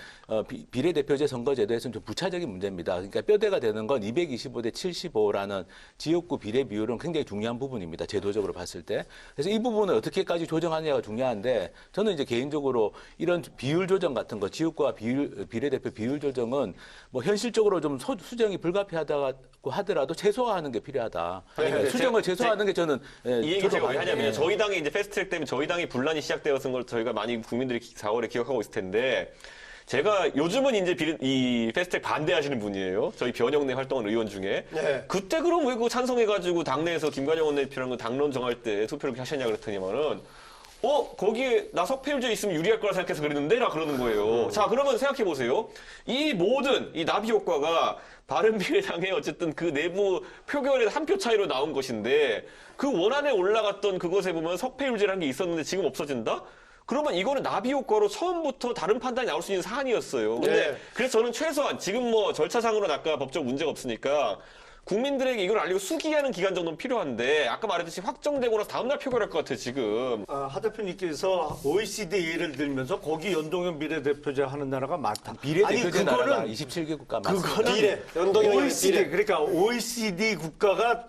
비례대표제 선거제도에서는 좀 부차적인 문제입니다. 그러니까 뼈대가 되는 건 225대 75라는 지역구 비례 비율은 굉장히 굉장히 중요한 부분입니다. 제도적으로 봤을 때. 그래서 이 부분을 어떻게까지 조정하느냐가 중요한데 저는 이제 개인적으로 이런 비율 조정 같은 거, 지역구와 비례대표 비율 조정은 뭐 현실적으로 좀 수정이 불가피하다고 하더라도 최소화하는 게 필요하다. 네, 수정을 최소화하는 게 저는 이 얘기 제가 왜 저도 하냐면요. 저희 당이 이제 패스트트랙 때문에 저희 당이 분란이 시작되었던 걸 저희가 많이 국민들이 4월에 기억하고 있을 텐데 제가 요즘은 이제 이 패스트트랙 반대하시는 분이에요. 저희 변형내 활동한 의원 중에. 네. 그때 그럼 왜 그거 찬성해가지고 당내에서 김관영 원내대표랑 당론 정할 때 투표를 그렇게 하셨냐 그랬더니만은 거기에 나 석패율제 있으면 유리할 거라 생각해서 그랬는데? 라 그러는 거예요. 자, 그러면 생각해 보세요. 이 모든 이 나비 효과가 바른미래당의 어쨌든 그 내부 표결에서 한 표 차이로 나온 것인데 그 원안에 올라갔던 그것에 보면 석패율제라는 게 있었는데 지금 없어진다? 그러면 이거는 나비 효과로 처음부터 다른 판단이 나올 수 있는 사안이었어요. 근데 네. 그래서 저는 최소한 지금 뭐 절차상으로는 아까 법적 문제가 없으니까 국민들에게 이걸 알리고 수기하는 기간 정도는 필요한데 아까 말했듯이 확정되고 나서 다음날 표결할 것 같아요, 지금. 하 대표님께서 OECD 예를 들면서 거기 연동형 비례대표제 하는 나라가 많다. 비례대표제 나라가 27개 국가 맞습니다. 그거는 비례, 연동형 OECD, 비례. 그러니까 OECD 국가가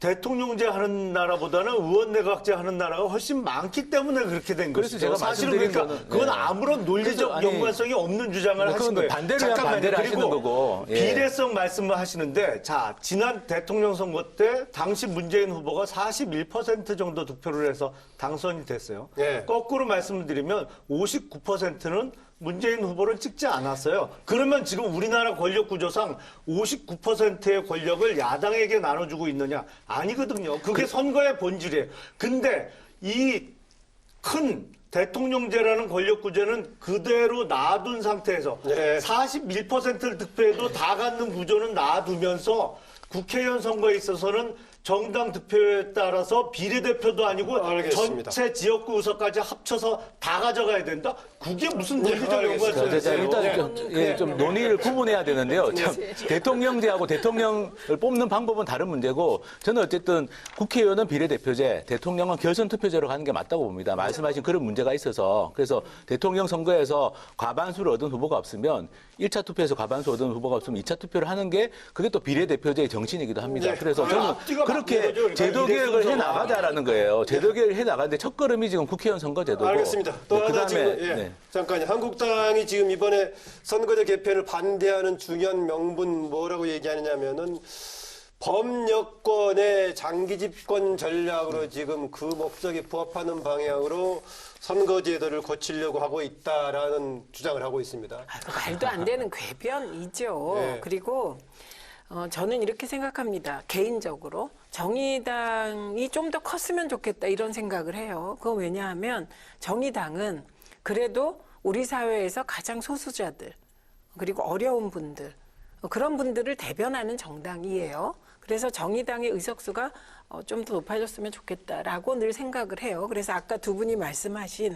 대통령제 하는 나라보다는 의원내각제 하는 나라가 훨씬 많기 때문에 그렇게 된 그래서 것이죠. 제가 사실은 말씀드린 그러니까 거는, 그건 네. 아무런 논리적 그래서 아니, 연관성이 없는 주장을 그건 하신 거예요. 반대를 하면 반대를 하시는 거고. 예. 비례성 말씀을 하시는데 자 지난 대통령 선거 때 당시 문재인 후보가 41% 정도 득표를 해서 당선이 됐어요. 예. 거꾸로 말씀드리면 59%는 문재인 후보를 찍지 않았어요. 그러면 지금 우리나라 권력 구조상 59%의 권력을 야당에게 나눠주고 있느냐? 아니거든요. 그게 선거의 본질이에요. 근데 이 큰 대통령제라는 권력 구조는 그대로 놔둔 상태에서 네. 41%를 득표해도 다 갖는 구조는 놔두면서 국회의원 선거에 있어서는 정당 득표에 따라서 비례대표도 아니고 알겠습니다. 전체 지역구 의석까지 합쳐서 다 가져가야 된다? 그게 무슨 논리적 연관성이 자, 있어요? 일단 좀 논의를 구분해야 되는데요. 참, 대통령제하고 대통령을 뽑는 방법은 다른 문제고 저는 어쨌든 국회의원은 비례대표제, 대통령은 결선투표제로 가는 게 맞다고 봅니다. 말씀하신 그런 문제가 있어서 그래서 대통령 선거에서 과반수를 얻은 후보가 없으면 1차 투표에서 과반수 얻은 후보가 없으면 2차 투표를 하는 게 그게 또 비례대표제의 정신이기도 합니다. 네. 그래서 저는 앞뒤가 그렇게 맞는 거죠. 제도 그러니까 개혁을 해 이래 나가자라는 거예요. 제도 개혁을 해 나가는데 첫 걸음이 지금 국회의원 선거 제도고. 알겠습니다. 또 네, 하나 그다음에 지금 네. 잠깐요. 한국당이 지금 이번에 선거제 개편을 반대하는 중요한 명분 뭐라고 얘기하느냐면은 범여권의 장기 집권 전략으로 지금 그 목적에 부합하는 방향으로 선거제도를 고치려고 하고 있다라는 주장을 하고 있습니다. 말도 안 되는 궤변이죠. 네. 그리고 저는 이렇게 생각합니다. 개인적으로 정의당이 좀 더 컸으면 좋겠다 이런 생각을 해요. 그건 왜냐하면 정의당은 그래도 우리 사회에서 가장 소수자들 그리고 어려운 분들 그런 분들을 대변하는 정당이에요. 그래서 정의당의 의석수가 좀 더 높아졌으면 좋겠다라고 늘 생각을 해요. 그래서 아까 두 분이 말씀하신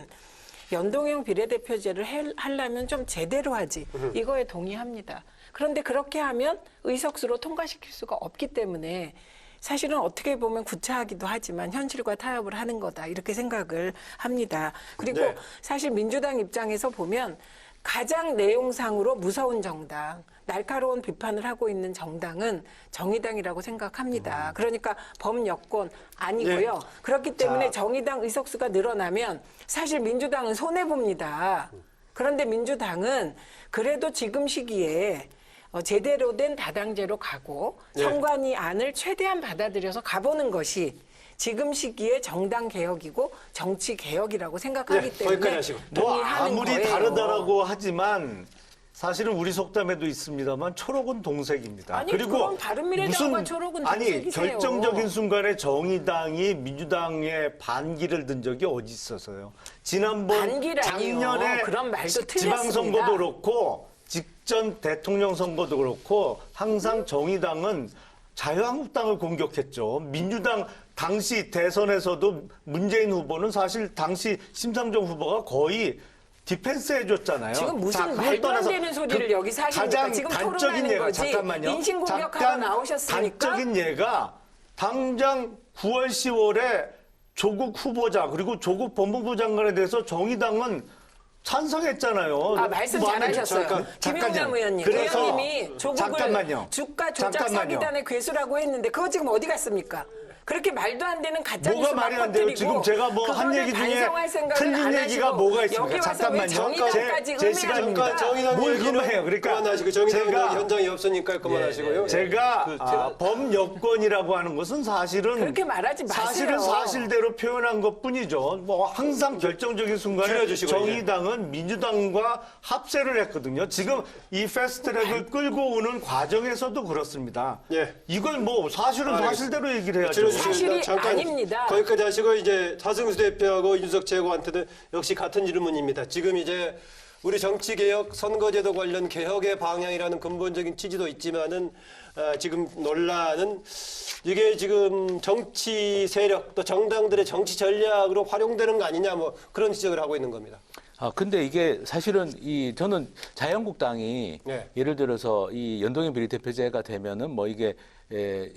연동형 비례대표제를 하려면 좀 제대로 하지. 이거에 동의합니다. 그런데 그렇게 하면 의석수로 통과시킬 수가 없기 때문에 사실은 어떻게 보면 구차하기도 하지만 현실과 타협을 하는 거다. 이렇게 생각을 합니다. 그리고 네. 사실 민주당 입장에서 보면 가장 내용상으로 무서운 정당, 날카로운 비판을 하고 있는 정당은 정의당이라고 생각합니다. 그러니까 범여권 아니고요. 네. 그렇기 때문에 자. 정의당 의석수가 늘어나면 사실 민주당은 손해봅니다. 그런데 민주당은 그래도 지금 시기에 제대로 된 다당제로 가고 네. 선관위 안을 최대한 받아들여서 가보는 것이 지금 시기에 정당 개혁이고 정치 개혁이라고 생각하기 네, 때문에 거기까지 하시고. 뭐 동의하는 아무리 거예요. 다르다라고 하지만 사실은 우리 속담에도 있습니다만 초록은 동색입니다. 아니, 그럼 바른미래당과 초록은 아니 동색이세요. 결정적인 순간에 정의당이 민주당의 반기를 든 적이 어디 있어서요? 지난번 반기라니요. 작년에 그런 말도 지방선거도 틀렸습니다. 그렇고 직전 대통령 선거도 그렇고 항상 정의당은 자유한국당을 공격했죠. 민주당 당시 대선에서도 문재인 후보는 사실 당시 심상정 후보가 거의 디펜스 해줬잖아요. 지금 무슨 자, 그걸 말도 안 떠나서 되는 소리를 여기서 하십니까? 가장 지금 단적인 토론하는 예가 거지. 잠깐만요. 인신공격하러 잠깐 나오셨으니까. 단적인 예가 당장 9월 10월에 조국 후보자 그리고 조국 법무부 장관에 대해서 정의당은 찬성했잖아요. 말씀 잘하셨어요. 김용남 의원님. 그래서 의원님이 조국을 잠깐만요. 주가 조작 잠깐만요. 사기단의 괴수라고 했는데 그거 지금 어디 갔습니까? 그렇게 말도 안 되는 가짜 뭐가 뉴스 말이 안 돼요? 지금 제가 뭐 한 얘기 중에 틀린 얘기가 뭐가 있습니까? 잠깐만요. 제 시간입니다. 정의당 뭘 얘기는 그만해요. 그러니까 그만하시고 정의당 제가- 현장이 없으니까 그만하시고요. 제가 범여권이라고 하는 것은 사실은 그렇게 말하지 마세요. 사실은 사실대로 표현한 것뿐이죠. 뭐 항상 결정적인 순간에 줄여주시고, 정의당은 민주당과 합세를 했거든요. 지금 이 패스트트랙을 끌고 오는 과정에서도 그렇습니다. 예. 이걸 뭐 사실은 알겠습니다. 사실대로 얘기를 해야죠. 줄여주시겠습니다. 사실이 잠깐 아닙니다. 거기까지 하시고 이제 하승수 대표하고 윤석 최고한테도 역시 같은 질문입니다. 지금 이제 우리 정치개혁, 선거제도 관련 개혁의 방향이라는 근본적인 취지도 있지만은 지금 논란은 이게 지금 정치 세력 또 정당들의 정치 전략으로 활용되는 거 아니냐 뭐 그런 지적을 하고 있는 겁니다. 근데 이게 사실은 저는 자유한국당이 네. 예를 들어서 이 연동형 비례대표제가 되면은 뭐 이게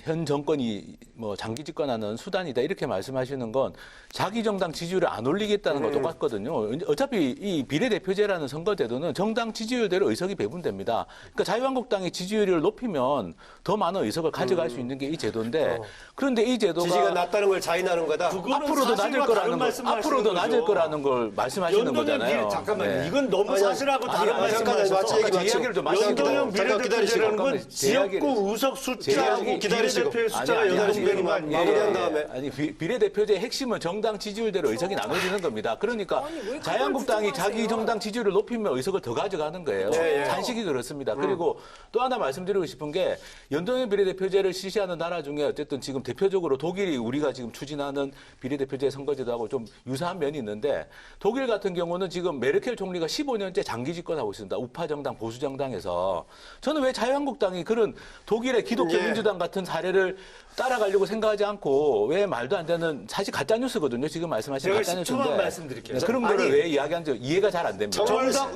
현 정권이 뭐 장기 집권하는 수단이다 이렇게 말씀하시는 건 자기 정당 지지율을 안 올리겠다는 거 똑같거든요. 어차피 이 비례대표제라는 선거제도는 정당 지지율대로 의석이 배분됩니다. 그러니까 자유한국당이 지지율을 높이면 더 많은 의석을 가져갈 수 있는 게 이 제도인데 그런데 이 제도가 지지가 낮다는 걸 자인하는 거다. 앞으로도 낮을 거라는 걸 앞으로도 낮을 거라는 걸 말씀하시는 거잖아요. 잠깐만요. 네. 이건 너무 사실하고 다른 잠깐만 마치 얘기 제 이야기를 좀 마치고 연동형 잠깐 비례대표제라는 건 기다리시고. 지역구 의석 숫자하고 기다리시고. 비례대표의 숫자가 아니, 8명이 마무리한 다음에. 아니 비례대표제의 핵심은 정당 지지율대로 의석이 나눠지는 겁니다. 그러니까 아니, 왜 그걸 자유한국당이 부정하세요? 자기 정당 지지율을 높이면 의석을 더 가져가는 거예요. 네, 예. 단식이 그렇습니다. 그리고 또 하나 말씀드리고 싶은 게 연동형 비례대표제를 실시하는 나라 중에 어쨌든 지금 대표적으로 독일이 우리가 지금 추진하는 비례대표제 선거제도하고 좀 유사한 면이 있는데 독일 같은 경우는 지금 메르켈 총리가 15년째 장기 집권하고 있습니다. 우파 정당, 보수 정당에서 저는 왜 자유한국당이 그런 독일의 기독교 예. 민주당 같은 사례를 따라가려고 생각하지 않고 왜 말도 안 되는 사실 가짜 뉴스거든요. 지금 말씀하신 제가 가짜 10초만 뉴스인데 말씀드릴게요. 그런 아니, 거를 왜 이야기하는지 이해가 잘 안 됩니다.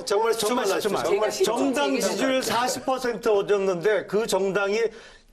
정말 좀만 하십시오. 정말 정당 지지율 40% 얻었는데 그 정당이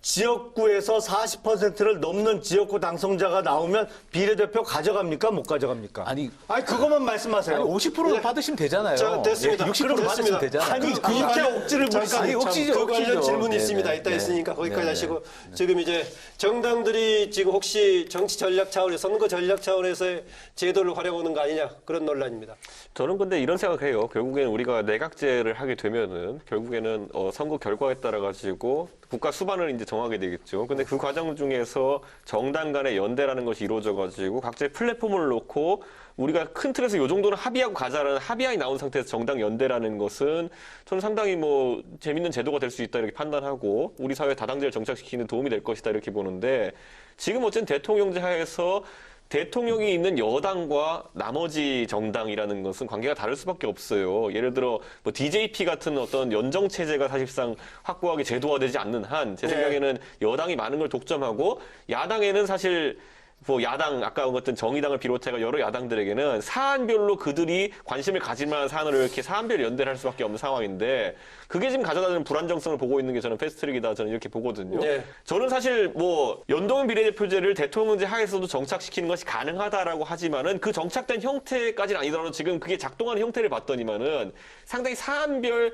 지역구에서 40%를 넘는 지역구 당선자가 나오면 비례대표 가져갑니까? 못 가져갑니까? 아니 그것만 말씀하세요. 아니 50%를 받으시면 되잖아요. 자, 됐습니다. 60% 받으시면 되잖아요. 아니 그렇게 억지를 부리시니 아니, 억지죠. 그 관련 억지죠. 질문이 네네. 있습니다. 이따 네. 있으니까 거기까지 네네. 하시고 지금 이제 정당들이 지금 혹시 정치 전략 차원에서 선거 전략 차원에서의 제도를 활용하는 거 아니냐 그런 논란입니다. 저는 근데 이런 생각해요. 결국에는 우리가 내각제를 하게 되면은 결국에는 선거 결과에 따라 가지고 국가 수반을 이제 정하게 되겠죠. 근데 그 과정 중에서 정당 간의 연대라는 것이 이루어져 가지고 각자의 플랫폼을 놓고 우리가 큰 틀에서 이 정도는 합의하고 가자라는 합의안이 나온 상태에서 정당 연대라는 것은 저는 상당히 뭐 재밌는 제도가 될 수 있다 이렇게 판단하고 우리 사회 다당제를 정착시키는 도움이 될 것이다 이렇게 보는데 지금 어쨌든 대통령제 하에서 대통령이 있는 여당과 나머지 정당이라는 것은 관계가 다를 수밖에 없어요. 예를 들어 뭐 DJP 같은 어떤 연정 체제가 사실상 확고하게 제도화되지 않는 한 제 생각에는 여당이 많은 걸 독점하고 야당에는 사실 뭐 야당 아까 어떤 정의당을 비롯해서 여러 야당들에게는 사안별로 그들이 관심을 가질 만한 사안을 이렇게 사안별 연대를 할 수밖에 없는 상황인데 그게 지금 가져다주는 불안정성을 보고 있는 게 저는 패스트트랙이다 저는 이렇게 보거든요. 네. 저는 사실 뭐 연동형 비례대표제를 대통령제 하에서도 정착시키는 것이 가능하다라고 하지만은 그 정착된 형태까지는 아니더라도 지금 그게 작동하는 형태를 봤더니만은 상당히 사안별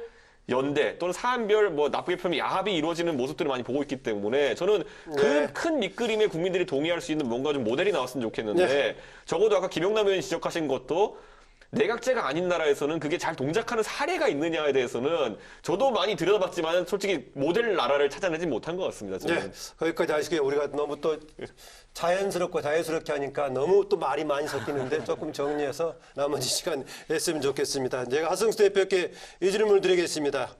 연대 또는 사안별 뭐 나쁘게 표현하면 야합이 이루어지는 모습들을 많이 보고 있기 때문에 저는 그 큰 밑그림에 국민들이 동의할 수 있는 뭔가 좀 모델이 나왔으면 좋겠는데 적어도 아까 김영남 의원이 지적하신 것도 내각제가 아닌 나라에서는 그게 잘 동작하는 사례가 있느냐에 대해서는 저도 많이 들여다봤지만 솔직히 모델 나라를 찾아내지 못한 것 같습니다. 저는. 네, 거기까지 하시고요. 우리가 너무 또 자연스럽고 자연스럽게 하니까 너무 또 말이 많이 섞이는데 조금 정리해서 나머지 시간 했으면 좋겠습니다. 제가 하승수 대표께 이 질문을 드리겠습니다.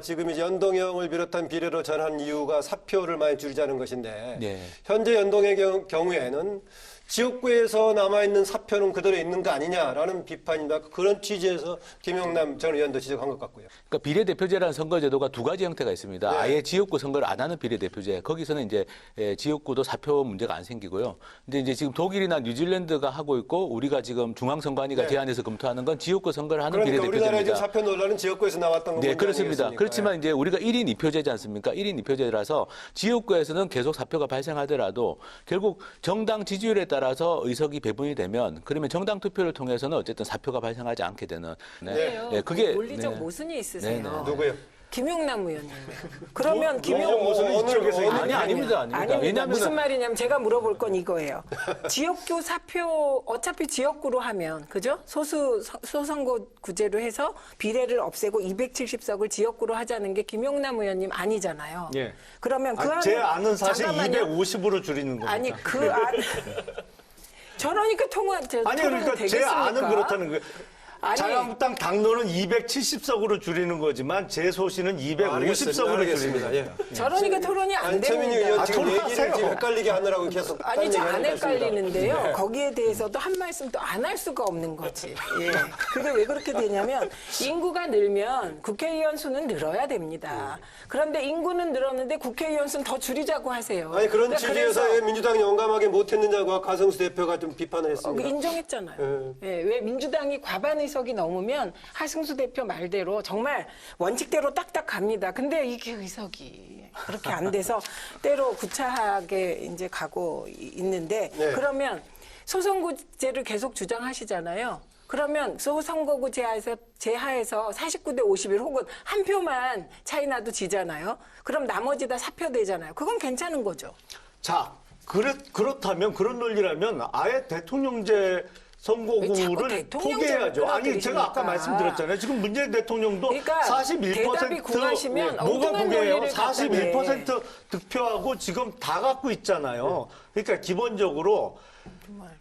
지금 이제 연동형을 비롯한 비례로 전환 이유가 사표를 많이 줄이자는 것인데 네. 현재 연동의 경우에는 지역구에서 남아있는 사표는 그대로 있는 거 아니냐라는 비판입니다. 그런 취지에서 김영남 전 의원도 지적한 것 같고요. 그러니까 비례대표제라는 선거제도가 두 가지 형태가 있습니다. 네. 아예 지역구 선거를 안 하는 비례대표제. 거기서는 이제 지역구도 사표 문제가 안 생기고요. 근데 이제 지금 독일이나 뉴질랜드가 하고 있고 우리가 지금 중앙선관위가 네. 제안해서 검토하는 건 지역구 선거를 하는 그러니까 우리나라의 지금 비례대표제입니다. 사표 논란은 지역구에서 나왔던 건 네, 문제 그렇습니다. 아니겠습니까? 그렇지만 이제 우리가 1인 2표제지 않습니까? 1인 2표제라서 지역구에서는 계속 사표가 발생하더라도 결국 정당 지지율에 따라서 의석이 배분이 되면 그러면 정당 투표를 통해서는 어쨌든 사표가 발생하지 않게 되는. 네. 네, 그게 논리적 네. 모순이 있으세요. 네, 네. 누구요? 김용남 의원님. 그러면 아닙니다. 아닙니다. 무슨 말이냐면 제가 물어볼 건 이거예요. 지역구 사표 어차피 지역구로 하면 그죠? 소선거구제로 해서 비례를 없애고 270석을 지역구로 하자는 게 김용남 의원님 아니잖아요. 예. 그러면 제 아는 사실 잠깐만요. 250으로 줄이는 겁니다. 아니 저러니까 아니 그러니까 제 아는 그렇다는 거예요. 아니, 자유한국당 당론은 270석으로 줄이는 거지만 제 소신은 250석으로 줄입니다. 예. 저러니까 토론이 안 최민희 됩니다. 의원 지금 토론하세요. 얘기를 지금 헷갈리게 하느라고 계속 아니 저 안 헷갈리는데요. 헷갈리는데요. 거기에 대해서도 한 말씀도 안 할 수가 없는 거지. 예. 그게 왜 그렇게 되냐면 인구가 늘면 국회의원 수는 늘어야 됩니다. 그런데 인구는 늘었는데 국회의원 수는 더 줄이자고 하세요. 아니 그런 그러니까 취지에서 그래서 왜 민주당이 용감하게 못했느냐고 가성수 대표가 좀 비판을 했습니다. 인정했잖아요. 예, 왜 민주당이 과반 의석이 넘으면 하승수 대표 말대로 정말 원칙대로 딱딱 갑니다. 근데 이게 의석이 그렇게 안 돼서 때로 구차하게 이제 가고 있는데 네. 그러면 소선거구제를 계속 주장하시잖아요. 그러면 소선거구 제하에서 49대 51 혹은 한 표만 차이 나도 지잖아요. 그럼 나머지 다 사표 되잖아요. 그건 괜찮은 거죠. 자, 그렇다면 그런 논리라면 아예 대통령제 왜 선거구를 자꾸 대통령제를 포기해야죠. 아니 제가 아까 끌어들이십니까? 말씀드렸잖아요. 지금 문재인 대통령도 그러니까 41% 대답이 궁하시면 뭐가 엉뚱한 궁해요? 논리를 41% 득표하고 지금 다 갖고 있잖아요. 그러니까 기본적으로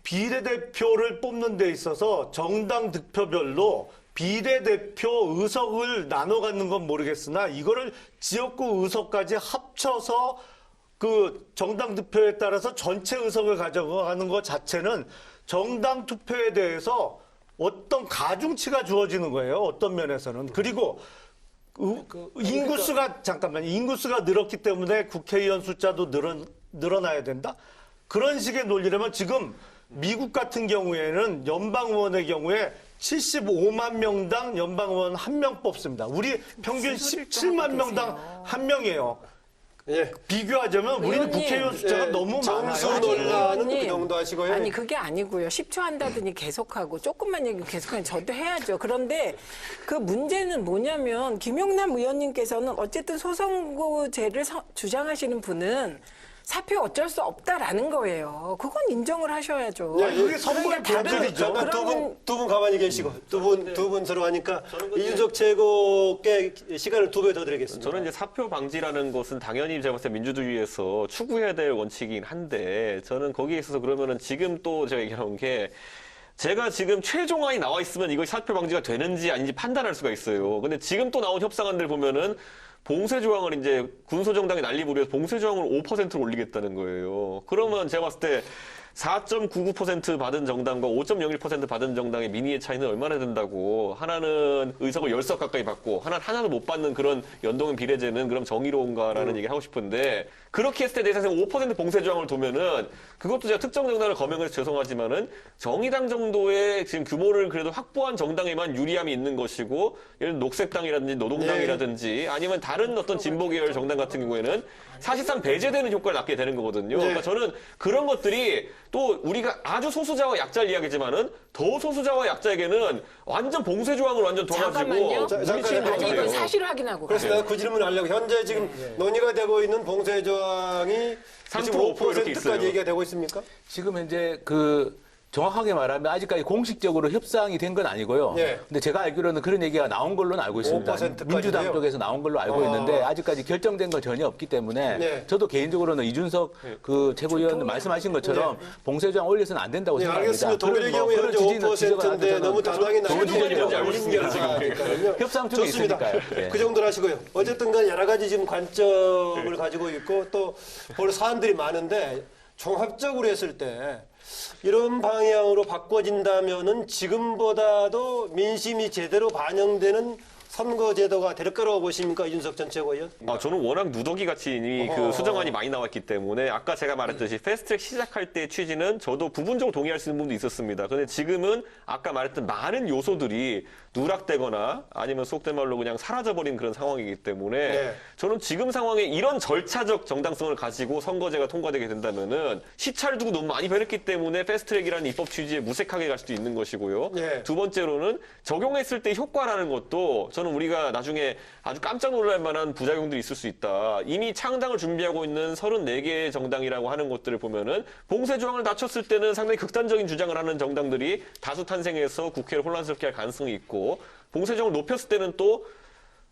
비례대표를 뽑는 데 있어서 정당 득표별로 비례대표 의석을 나눠 갖는 건 모르겠으나 이거를 지역구 의석까지 합쳐서 그 정당 득표에 따라서 전체 의석을 가져가는 것 자체는 정당 투표에 대해서 어떤 가중치가 주어지는 거예요. 어떤 면에서는. 그리고 인구수가 잠깐만요. 인구수가 늘었기 때문에 국회의원 숫자도 늘어나야 된다. 그런 식의 논리라면 지금 미국 같은 경우에는 연방의원의 경우에 75만 명당 연방의원 1명 뽑습니다. 우리 평균 17만 명당 1명이에요. 예. 비교하자면 우리는 의원님, 국회의원 숫자가 예, 너무 정수 많아요. 논란은 의원님, 그 정도 하시고요. 아니 그게 아니고요. 10초 한다더니 계속하고 조금만 얘기 계속하면 저도 해야죠. 그런데 그 문제는 뭐냐면 김용남 의원님께서는 어쨌든 소선거제를 주장하시는 분은 사표 어쩔 수 없다라는 거예요. 그건 인정을 하셔야죠. 야, 그게 선거의 그러니까 다른 본질이죠. 잠깐 그런 두 분 가만히 계시고 두 분 서로 하니까 이준석 최고께 시간을 2배 더 드리겠습니다. 저는 이제 사표 방지라는 것은 당연히 제가 봤을 때 민주주의에서 추구해야 될 원칙이긴 한데 저는 거기에 있어서 그러면은 지금 또 제가 얘기하는 게 제가 지금 최종안이 나와 있으면 이것이 사표 방지가 되는지 아닌지 판단할 수가 있어요. 근데 지금 또 나온 협상안들 보면은 봉쇄 조항을 이제 군소정당이 난리 부려서 봉쇄 조항을 5%로 올리겠다는 거예요. 그러면 제가 봤을 때 4.99% 받은 정당과 5.01% 받은 정당의 민의의 차이는 얼마나 된다고. 하나는 의석을 10석 가까이 받고 하나도 못 받는 그런 연동형 비례제는 그럼 정의로운가라는 얘기를 하고 싶은데 그렇게 했을 때 내 생각에 5% 봉쇄 조항을 두면은 그것도 제가 특정 정당을 거명해서 죄송하지만은 정의당 정도의 지금 규모를 그래도 확보한 정당에만 유리함이 있는 것이고 예를 들어 녹색당이라든지 노동당이라든지 아니면 다른 어떤 진보 계열 정당 같은 경우에는 사실상 배제되는 효과를 낳게 되는 거거든요. 그러니까 저는 그런 것들이 또 우리가 아주 소수자와 약자를 이야기지만은 더 소수자와 약자에게는 완전 봉쇄 조항을 완전 잠깐만요. 둬가지고 잠깐만요. 아니 이건 사실 확인하고 그래서 가요. 내가 그 질문을 하려고 현재 지금 논의가 되고 있는 봉쇄 조항이 3% 5% 이렇게 있어요. 5%까지 얘기가 되고 있습니까? 지금 현재 정확하게 말하면 아직까지 공식적으로 협상이 된 건 아니고요. 예. 근데 제가 알기로는 그런 얘기가 나온 걸로는 알고 있습니다. 5%까지요? 민주당 쪽에서 나온 걸로 알고 있는데 아직까지 결정된 건 전혀 없기 때문에 네. 저도 개인적으로는 이준석 그 최고위원 말씀하신 것처럼 봉쇄조항 올려서는 안 된다고 네, 생각합니다. 알겠습니다. 독일의 경우에 현재 5%인데 너무 단호하게 나가지고 올린 게 아니니까요. 협상 중에 좋습니다. 있으니까요. 예. 그 정도로 하시고요. 어쨌든 간 여러 가지 지금 관점을 가지고 있고 또 볼 사안들이 많은데 종합적으로 했을 때 이런 방향으로 바꿔진다면은 지금보다도 민심이 제대로 반영되는 선거제도가 될 거라고 보십니까, 이준석 전 최고위원? 저는 워낙 누더기 같이 이미 그 수정안이 많이 나왔기 때문에 아까 제가 말했듯이 패스트트랙 시작할 때 취지는 저도 부분적으로 동의할 수 있는 부분도 있었습니다. 그런데 지금은 아까 말했던 많은 요소들이 누락되거나 아니면 속된 말로 그냥 사라져버린 그런 상황이기 때문에 네. 저는 지금 상황에 이런 절차적 정당성을 가지고 선거제가 통과되게 된다면은 시차를 두고 너무 많이 변했기 때문에 패스트트랙이라는 입법 취지에 무색하게 갈 수도 있는 것이고요. 네. 두 번째로는 적용했을 때 효과라는 것도 저는 저는 우리가 나중에 아주 깜짝 놀랄 만한 부작용들이 있을 수 있다. 이미 창당을 준비하고 있는 34개의 정당이라고 하는 것들을 보면은 봉쇄 조항을 낮췄을 때는 상당히 극단적인 주장을 하는 정당들이 다수 탄생해서 국회를 혼란스럽게 할 가능성이 있고, 봉쇄 조항을 높였을 때는 또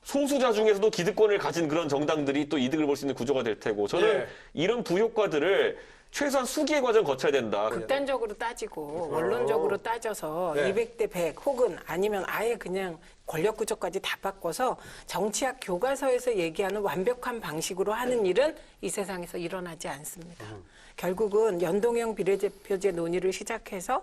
소수자 중에서도 기득권을 가진 그런 정당들이 또 이득을 볼 수 있는 구조가 될 테고, 저는 이런 부효과들을 최소한 수기의 과정 거쳐야 된다. 극단적으로 따지고 원론적으로 따져서 200대 100 혹은 아니면 아예 그냥 권력 구조까지 다 바꿔서 정치학 교과서에서 얘기하는 완벽한 방식으로 하는 일은 이 세상에서 일어나지 않습니다. 결국은 연동형 비례대표제 논의를 시작해서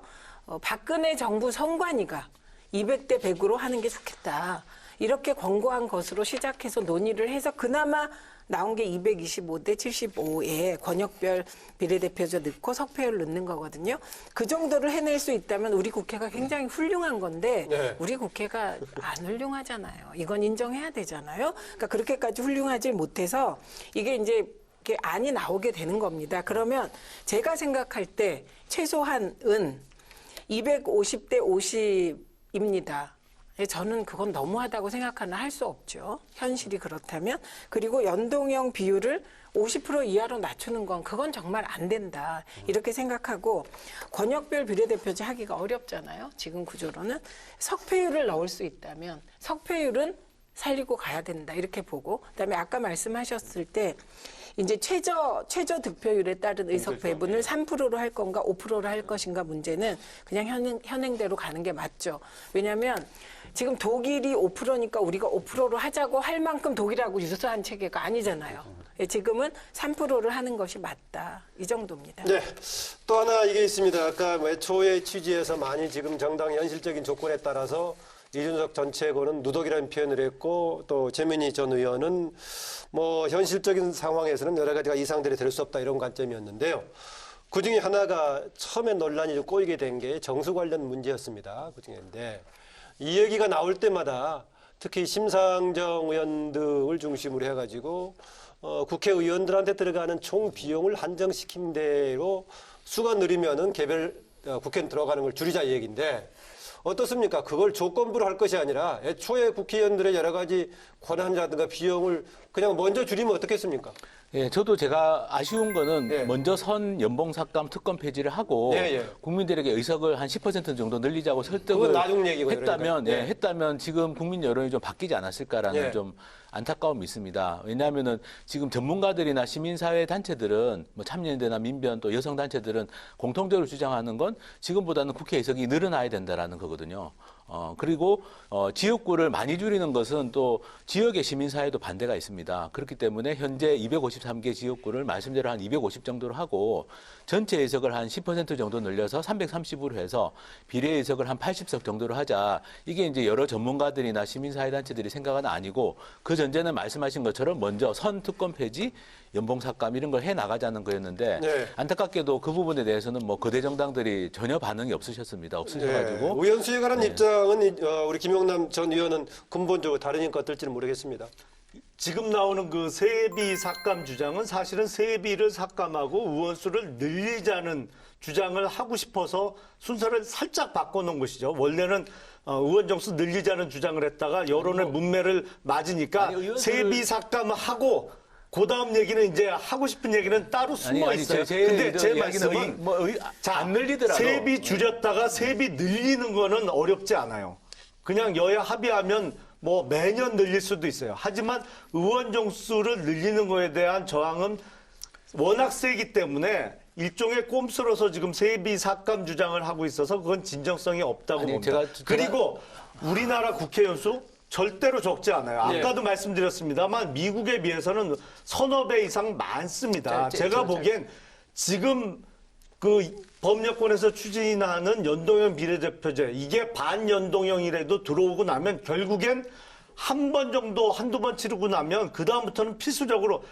박근혜 정부 선관위가 200대 100으로 하는 게 좋겠다. 이렇게 권고한 것으로 시작해서 논의를 해서 그나마 나온 게 225대 75에 권역별 비례대표제 넣고 석패율 넣는 거거든요. 그 정도를 해낼 수 있다면 우리 국회가 굉장히 훌륭한 건데 우리 국회가 안 훌륭하잖아요. 이건 인정해야 되잖아요. 그러니까 그렇게까지 훌륭하지 못해서 이게 이제 이렇게 안이 나오게 되는 겁니다. 그러면 제가 생각할 때 최소한은 250대 50입니다. 저는 그건 너무하다고 생각하나 할 수 없죠. 현실이 그렇다면. 그리고 연동형 비율을 50% 이하로 낮추는 건 그건 정말 안 된다. 이렇게 생각하고 권역별 비례대표제 하기가 어렵잖아요. 지금 구조로는. 석패율을 넣을 수 있다면 석패율은 살리고 가야 된다. 이렇게 보고. 그다음에 아까 말씀하셨을 때 이제 최저 득표율에 따른 의석 배분을 3%로 할 건가 5%로 할 것인가 문제는 그냥 현행대로 가는 게 맞죠. 왜냐하면 지금 독일이 5%니까 우리가 5%로 하자고 할 만큼 독일하고 유사한 체계가 아니잖아요. 지금은 3%를 하는 것이 맞다. 이 정도입니다. 네. 또 하나 이게 있습니다. 아까 애초에 취지에서 많이 지금 정당 현실적인 조건에 따라서 이준석 전 최고는 누더기라는 표현을 했고, 또 최민희 전 의원은 뭐 현실적인 상황에서는 여러 가지가 이상들이 될 수 없다 이런 관점이었는데요. 그중에 하나가 처음에 논란이 좀 꼬이게 된 게 정수 관련 문제였습니다. 그중에인데 이 얘기가 나올 때마다 특히 심상정 의원 등을 중심으로 해가지고 국회의원들한테 들어가는 총 비용을 한정시킨 대로 수가 늘리면은 개별 국회의원 들어가는 걸 줄이자 이 얘기인데 어떻습니까? 그걸 조건부로 할 것이 아니라 애초에 국회의원들의 여러 가지 권한이라든가 비용을 그냥 먼저 줄이면 어떻겠습니까? 예, 저도 제가 아쉬운 거는 먼저 선 연봉 삭감 특권 폐지를 하고 국민들에게 의석을 한 10% 정도 늘리자고 설득을 했다면 그러니까. 했다면 지금 국민 여론이 좀 바뀌지 않았을까라는 좀 안타까움이 있습니다. 왜냐하면은 지금 전문가들이나 시민사회 단체들은 뭐 참여연대나 민변 또 여성 단체들은 공통적으로 주장하는 건 지금보다는 국회 의석이 늘어나야 된다라는 거거든요. 그리고 지역구를 많이 줄이는 것은 또 지역의 시민사회도 반대가 있습니다. 그렇기 때문에 현재 253개 지역구를 말씀대로 한 250 정도로 하고 전체 의석을 한 10% 정도 늘려서 330으로 해서 비례 의석을 한 80석 정도로 하자. 이게 이제 여러 전문가들이나 시민사회 단체들이 생각은 아니고 그 전제는 말씀하신 것처럼 먼저 선 특권 폐지, 연봉 삭감 이런 걸 해 나가자는 거였는데 안타깝게도 그 부분에 대해서는 뭐 거대 정당들이 전혀 반응이 없으셨습니다. 없으셔가지고 의원 수에 관한 입장은 우리 김용남 전 의원은 근본적으로 다르니까 어떨지는 모르겠습니다. 지금 나오는 그 세비 삭감 주장은 사실은 세비를 삭감하고 의원 수를 늘리자는 주장을 하고 싶어서 순서를 살짝 바꿔놓은 것이죠. 원래는 의원 정수 늘리자는 주장을 했다가 여론의 문매를 맞으니까 세비 삭감하고 그다음 얘기는 이제 하고 싶은 얘기는 따로 숨어 있어요. 근데 제 말씀은 안 늘리더라도 세비 줄였다가 세비 늘리는 거는 어렵지 않아요. 그냥 여야 합의하면 뭐 매년 늘릴 수도 있어요. 하지만 의원 정수를 늘리는 거에 대한 저항은 워낙 세기 때문에 일종의 꼼수로서 지금 세비 삭감 주장을 하고 있어서 그건 진정성이 없다고 봅니다. 그리고 우리나라 국회의원 수 절대로 적지 않아요. 아까도 말씀드렸습니다만 미국에 비해서는 서너 배 이상 많습니다. 제가 보기엔 지금 그 법여권에서 추진하는 연동형 비례대표제 이게 반연동형이라도 들어오고 나면 결국엔 한 번 정도 한두 번 치르고 나면 그다음부터는 필수적으로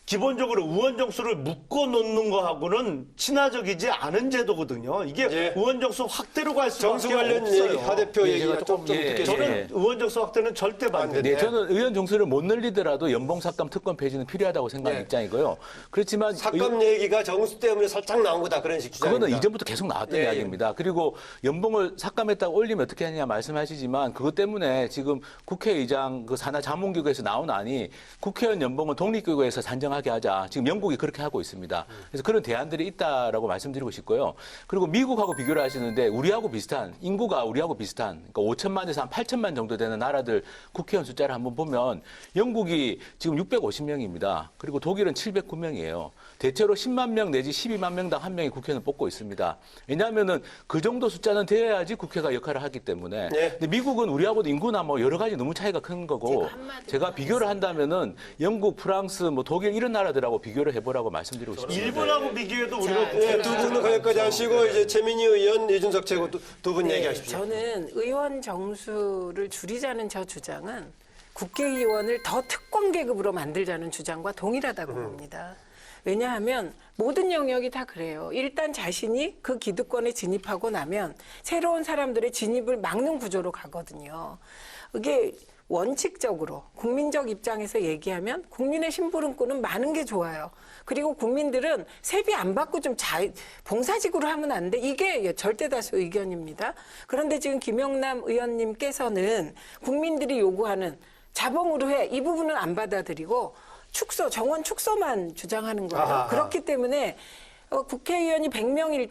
기본적으로 의원 정수를 묶어 놓는 거하고는 친화적이지 않은 제도거든요. 이게 예. 의원 정수 확대로 갈 수밖에 정수 관련 없어요. 얘기, 하 대표 예, 얘기가 제가 조금, 좀 예, 듣겠습니다. 저는 의원 정수 확대는 절대 반대입니다. 네, 저는 의원 정수를 못 늘리더라도 연봉 삭감 특권 폐지는 필요하다고 생각하는 네. 입장이고요. 그렇지만 삭감 얘기가 정수 때문에 살짝 나온 거다 그런 식 주장입니다. 그거는 이전부터 계속 나왔던 예, 예. 이야기입니다. 그리고 연봉을 삭감했다고 올리면 어떻게 하느냐 말씀하시지만 그것 때문에 지금 국회의장 그 산하 자문기구에서 나온 안이 국회의원 연봉은 독립기구에서 산정하게 하자. 지금 영국이 그렇게 하고 있습니다. 그래서 그런 대안들이 있다라고 말씀드리고 싶고요. 그리고 미국하고 비교를 하시는데 우리하고 비슷한 인구가 우리하고 비슷한 그러니까 5천만에서 한 8천만 정도 되는 나라들 국회의원 숫자를 한번 보면 영국이 지금 650명입니다. 그리고 독일은 709명이에요. 대체로 10만 명 내지 12만 명당 한 명이 국회의원을 뽑고 있습니다. 왜냐하면은 그 정도 숫자는 돼야지 국회가 역할을 하기 때문에. 네. 근데 미국은 우리하고도 인구나 뭐 여러 가지 너무 차이가 큰 거고 제가 비교를 한다면은 영국, 프랑스, 뭐 독일 이런 나라들하고 비교를 해보라고 말씀드리고 싶습니다. 일본하고 비교해도 우리가 네, 두 분은 거기까지 하시고 이제 최민희 의원, 이준석 최고 두 분 네, 얘기하십시오. 저는 의원 정수를 줄이자는 저 주장은 국회의원을 더 특권 계급으로 만들자는 주장과 동일하다고 봅니다. 왜냐하면 모든 영역이 다 그래요. 일단 자신이 그 기득권에 진입하고 나면 새로운 사람들의 진입을 막는 구조로 가거든요. 이게 원칙적으로 국민적 입장에서 얘기하면 국민의 심부름꾼은 많은 게 좋아요. 그리고 국민들은 세비 안 받고 좀 봉사직으로 하면 안 돼. 이게 절대 다수 의견입니다. 그런데 지금 김영남 의원님께서는 국민들이 요구하는 자봉으로 해. 이 부분은 안 받아들이고 축소, 정원 축소만 주장하는 거예요. 아하. 그렇기 때문에 국회의원이 100명일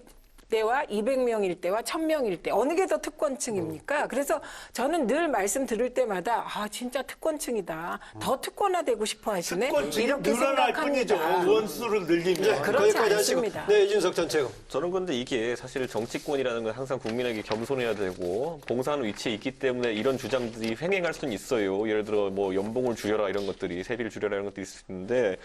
때와 200명일 때와 1000명일 때 어느 게 더 특권층입니까? 그래서 저는 늘 말씀 들을 때마다 아 진짜 특권층이다. 더 특권화되고 싶어 하시네. 특권층이 이렇게 늘어날 뿐이죠. 생각합니다. 의원 수를 늘리면. 그렇지 거기까지 하시고. 않습니다. 네, 이준석 전 최고. 저는 근데 이게 사실 정치권이라는 건 항상 국민에게 겸손해야 되고 봉사하는 위치에 있기 때문에 이런 주장들이 횡행할 수는 있어요. 예를 들어 뭐 연봉을 줄여라 이런 것들이 세비를 줄여라 이런 것들이 있을 수 있는데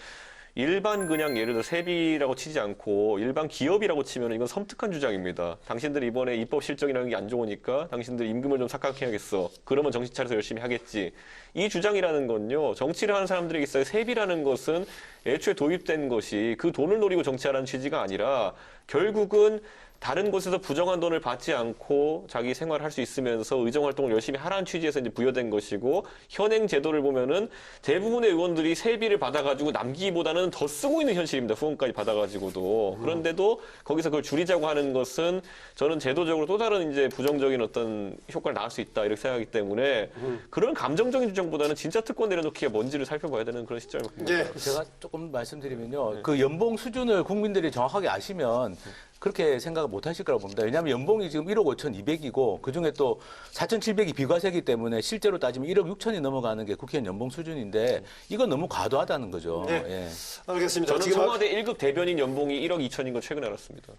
일반 그냥 예를 들어 세비라고 치지 않고 일반 기업이라고 치면 이건 섬뜩한 주장입니다. 당신들 이번에 입법 실적이라는 게 안 좋으니까 당신들 임금을 좀 삭감해야겠어. 그러면 정신 차려서 열심히 하겠지. 이 주장이라는 건요. 정치를 하는 사람들에게 있어서 세비라는 것은 애초에 도입된 것이 그 돈을 노리고 정치하라는 취지가 아니라 결국은 다른 곳에서 부정한 돈을 받지 않고 자기 생활을 할 수 있으면서 의정활동을 열심히 하라는 취지에서 이제 부여된 것이고 현행 제도를 보면은 대부분의 의원들이 세비를 받아가지고 남기기보다는 더 쓰고 있는 현실입니다. 후원까지 받아가지고도. 그런데도 거기서 그걸 줄이자고 하는 것은 저는 제도적으로 또 다른 이제 부정적인 어떤 효과를 낳을 수 있다 이렇게 생각하기 때문에 그런 감정적인 주장보다는 진짜 특권 내려놓기가 뭔지를 살펴봐야 되는 그런 시점인 것 같습니다. 네. 제가 조금 말씀드리면요. 그 연봉 수준을 국민들이 정확하게 아시면 그렇게 생각을 못 하실 거라고 봅니다. 왜냐하면 연봉이 지금 1억 5,200이고 그중에 또 4,700이 비과세이기 때문에 실제로 따지면 1억 6천이 넘어가는 게 국회의원 연봉 수준인데 이건 너무 과도하다는 거죠. 네. 예. 알겠습니다. 저는 지금 청와대 1급 대변인 연봉이 1억 2천인 걸 최근에 알았습니다.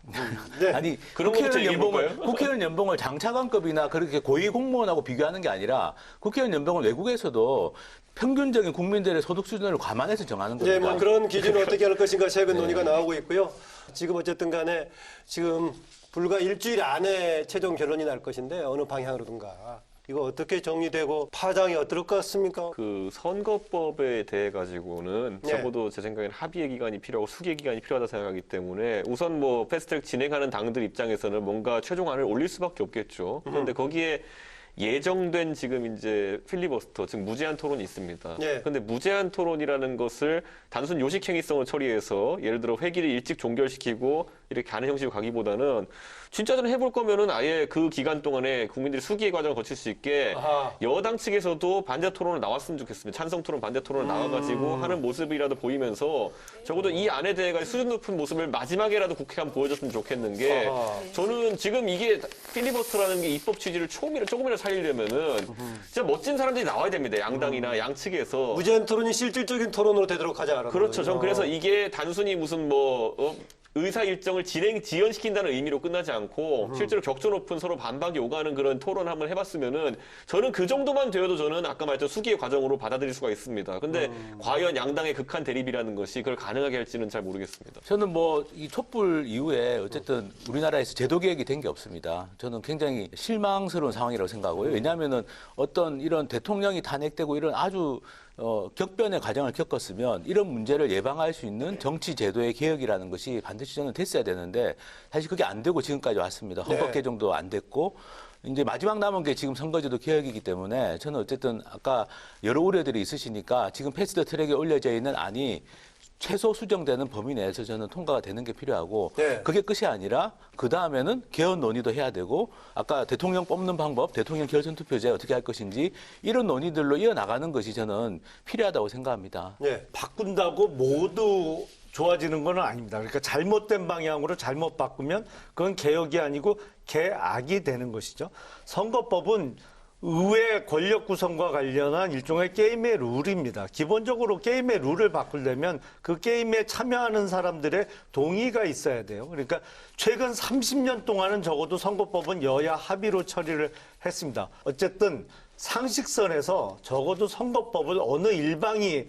네. 아니 그런 것부터 국회의원 연봉을 장차관급이나 그렇게 고위 공무원하고 비교하는 게 아니라 국회의원 연봉은 외국에서도 평균적인 국민들의 소득 수준을 감안해서 정하는 겁니다. 네, 뭐 그런 기준을 어떻게 할 것인가 최근 네. 논의가 나오고 있고요. 지금 어쨌든 간에 지금 불과 일주일 안에 최종 결론이 날 것인데 어느 방향으로든가 이거 어떻게 정리되고 파장이 어떨 것 같습니까? 그 선거법에 대해 가지고는 네. 적어도 제 생각에는 합의의 기간이 필요하고 수기의 기간이 필요하다 생각하기 때문에 우선 뭐 패스트트랙 진행하는 당들 입장에서는 뭔가 최종안을 올릴 수밖에 없겠죠. 그런데 거기에 예정된 지금 이제 필리버스터, 즉 무제한 토론이 있습니다. 네. 그런데 무제한 토론이라는 것을 단순 요식행위성을 처리해서 예를 들어 회기를 일찍 종결시키고 이렇게 하는 형식으로 가기보다는 진짜 저는 해볼 거면은 아예 그 기간 동안에 국민들이 수기의 과정을 거칠 수 있게 아하. 여당 측에서도 반대 토론을 나왔으면 좋겠습니다. 찬성 토론, 반대 토론을 나와가지고 하는 모습이라도 보이면서 적어도 이 안에 대해 수준 높은 모습을 마지막에라도 국회가 한번 보여줬으면 좋겠는 게 아하. 저는 지금 이게 필리버스터라는 게 입법 취지를 조금이라도 살리려면은 진짜 멋진 사람들이 나와야 됩니다. 양당이나 양측에서. 무제한 토론이 실질적인 토론으로 되도록 하자. 그렇죠. 전 그래서 이게 단순히 무슨 의사 일정을 지연시킨다는 의미로 끝나지 않고 실제로 격조 높은 서로 반박이 오가는 그런 토론 한번 해봤으면은 저는 그 정도만 되어도 저는 아까 말했던 수기의 과정으로 받아들일 수가 있습니다. 근데 과연 양당의 극한 대립이라는 것이 그걸 가능하게 할지는 잘 모르겠습니다. 저는 뭐 이 촛불 이후에 어쨌든 우리나라에서 제도 개혁이 된 게 없습니다. 저는 굉장히 실망스러운 상황이라고 생각하고요. 왜냐하면은 어떤 이런 대통령이 탄핵되고 이런 아주 격변의 과정을 겪었으면 이런 문제를 예방할 수 있는 정치 제도의 개혁이라는 것이 반드시 저는 됐어야 되는데 사실 그게 안 되고 지금까지 왔습니다. 헌법 개정도 안 됐고 이제 마지막 남은 게 지금 선거제도 개혁이기 때문에 저는 어쨌든 아까 여러 우려들이 있으시니까 지금 패스트 트랙에 올려져 있는 안이 최소 수정되는 범위 내에서 저는 통과가 되는 게 필요하고 그게 끝이 아니라 그 다음에는 개헌 논의도 해야 되고 아까 대통령 뽑는 방법, 대통령 결선 투표제 어떻게 할 것인지 이런 논의들로 이어나가는 것이 저는 필요하다고 생각합니다. 바꾼다고 모두 좋아지는 건 아닙니다. 그러니까 잘못된 방향으로 잘못 바꾸면 그건 개혁이 아니고 개악이 되는 것이죠. 선거법은 의회 권력 구성과 관련한 일종의 게임의 룰입니다. 기본적으로 게임의 룰을 바꾸려면 그 게임에 참여하는 사람들의 동의가 있어야 돼요. 그러니까 최근 30년 동안은 적어도 선거법은 여야 합의로 처리를 했습니다. 어쨌든 상식선에서 적어도 선거법을 어느 일방이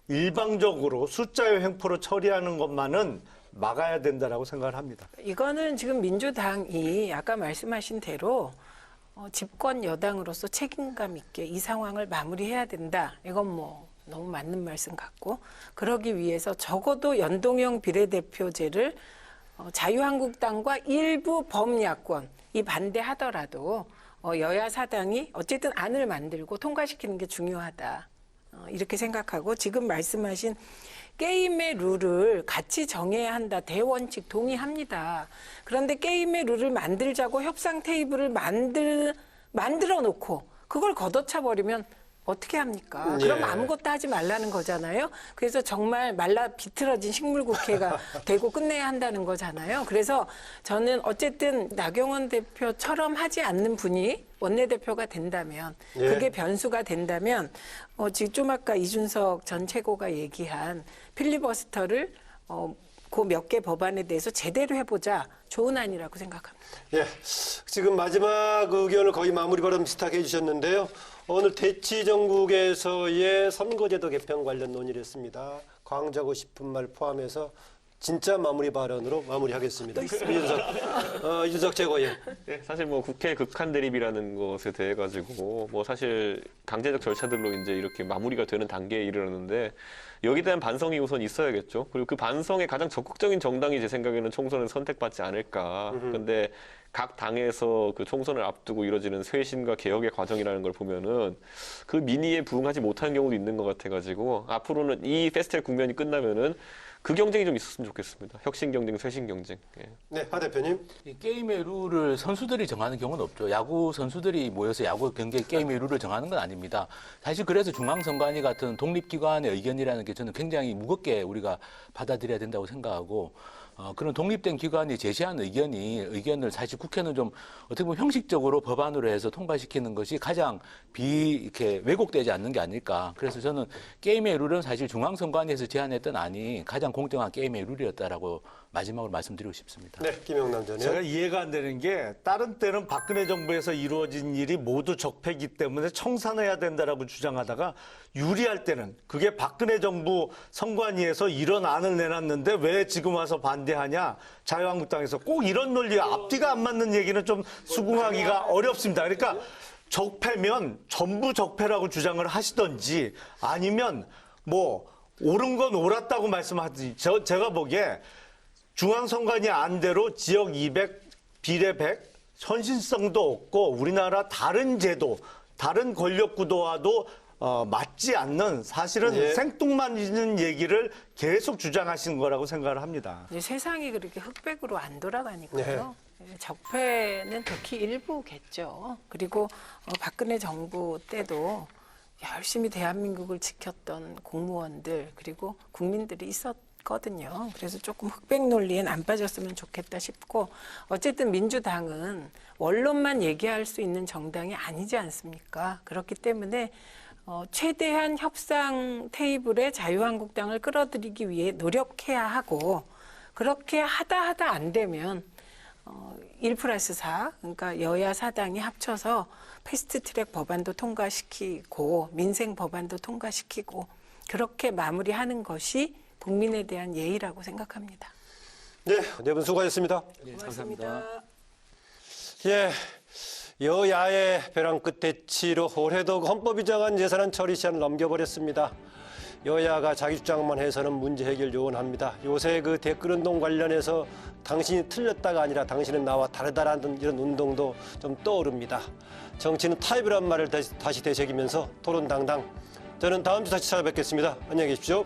일방적으로 숫자의 횡포로 처리하는 것만은 막아야 된다라고 생각을 합니다. 이거는 지금 민주당이 아까 말씀하신 대로 집권 여당으로서 책임감 있게 이 상황을 마무리해야 된다. 이건 뭐 너무 맞는 말씀 같고 그러기 위해서 적어도 연동형 비례대표제를 자유한국당과 일부 범야권이 반대하더라도 여야 사당이 어쨌든 안을 만들고 통과시키는 게 중요하다. 이렇게 생각하고 지금 말씀하신 게임의 룰을 같이 정해야 한다. 대원칙 동의합니다. 그런데 게임의 룰을 만들자고 협상 테이블을 만들어 놓고 그걸 걷어차 버리면 어떻게 합니까? 그럼 아무것도 하지 말라는 거잖아요. 그래서 정말 말라 비틀어진 식물국회가 되고 끝내야 한다는 거잖아요. 그래서 저는 어쨌든 나경원 대표처럼 하지 않는 분이 원내대표가 된다면 그게 변수가 된다면 지금 좀 아까 이준석 전 최고가 얘기한 필리버스터를 그 몇 개 법안에 대해서 제대로 해보자. 좋은 안이라고 생각합니다. 지금 마지막 의견을 거의 마무리 발언 비슷하게 해주셨는데요. 오늘 대치정국에서의 선거제도 개편 관련 논의를 했습니다. 강조하고 싶은 말 포함해서 진짜 마무리 발언으로 마무리하겠습니다. 이준석 최고위원. 사실 뭐 국회 극한 대립이라는 것에 대해 가지고 뭐 사실 강제적 절차들로 이제 이렇게 마무리가 되는 단계에 이르렀는데 여기에 대한 반성이 우선 있어야겠죠. 그리고 그 반성에 가장 적극적인 정당이 제 생각에는 총선을 선택받지 않을까. 근데 각 당에서 그 총선을 앞두고 이뤄지는 쇄신과 개혁의 과정이라는 걸 보면은 그 민의에 부응하지 못하는 경우도 있는 것 같아가지고 앞으로는 이 패스트트랙 국면이 끝나면은 그 경쟁이 좀 있었으면 좋겠습니다. 혁신 경쟁, 쇄신 경쟁. 네, 하 대표님. 이 게임의 룰을 선수들이 정하는 경우는 없죠. 야구 선수들이 모여서 야구 경기 게임의 룰을 정하는 건 아닙니다. 사실 그래서 중앙선관위 같은 독립기관의 의견이라는 게 저는 굉장히 무겁게 우리가 받아들여야 된다고 생각하고 그런 독립된 기관이 제시한 의견을 사실 국회는 좀 어떻게 보면 형식적으로 법안으로 해서 통과시키는 것이 가장 이렇게 왜곡되지 않는 게 아닐까. 그래서 저는 게임의 룰은 사실 중앙선관위에서 제안했던 안이 가장 공정한 게임의 룰이었다라고 마지막으로 말씀드리고 싶습니다. 네, 김영남 전 의원. 제가 이해가 안 되는 게 다른 때는 박근혜 정부에서 이루어진 일이 모두 적폐이기 때문에 청산해야 된다라고 주장하다가 유리할 때는 그게 박근혜 정부 선관위에서 이런 안을 내놨는데 왜 지금 와서 반대하냐. 자유한국당에서 꼭 이런 논리에 앞뒤가 안 맞는 얘기는 좀 수긍하기가 어렵습니다. 그러니까 적폐면 전부 적폐라고 주장을 하시던지 아니면 뭐 옳은 건 옳았다고 말씀하든지 제가 보기에 중앙선관위 안대로 지역 200, 비례 100, 현실성도 없고 우리나라 다른 제도, 다른 권력 구도와도 맞지 않는 사실은 생뚱맞는 얘기를 계속 주장하신 거라고 생각을 합니다. 세상이 그렇게 흑백으로 안 돌아가니까요. 적폐는 특히 일부겠죠. 그리고 박근혜 정부 때도 열심히 대한민국을 지켰던 공무원들 그리고 국민들이 있었거든요. 그래서 조금 흑백 논리엔 안 빠졌으면 좋겠다 싶고 어쨌든 민주당은 원론만 얘기할 수 있는 정당이 아니지 않습니까? 그렇기 때문에 최대한 협상 테이블에 자유한국당을 끌어들이기 위해 노력해야 하고 그렇게 하다 안 되면 1+4 그러니까 여야 사당이 합쳐서 패스트트랙 법안도 통과시키고 민생 법안도 통과시키고 그렇게 마무리하는 것이 국민에 대한 예의라고 생각합니다. 네, 네 분 수고하셨습니다. 고맙습니다. 예, 여야의 벼랑 끝 대치로 올해도 헌법이 정한 예산안 처리 시한을 넘겨버렸습니다. 여야가 자기 주장만 해서는 문제 해결 요원합니다. 요새 그 댓글운동 관련해서 당신이 틀렸다가 아니라 당신은 나와 다르다라는 이런 운동도 좀 떠오릅니다. 정치는 타협이란 말을 다시 되새기면서 토론당당. 저는 다음 주 다시 찾아뵙겠습니다. 안녕히 계십시오.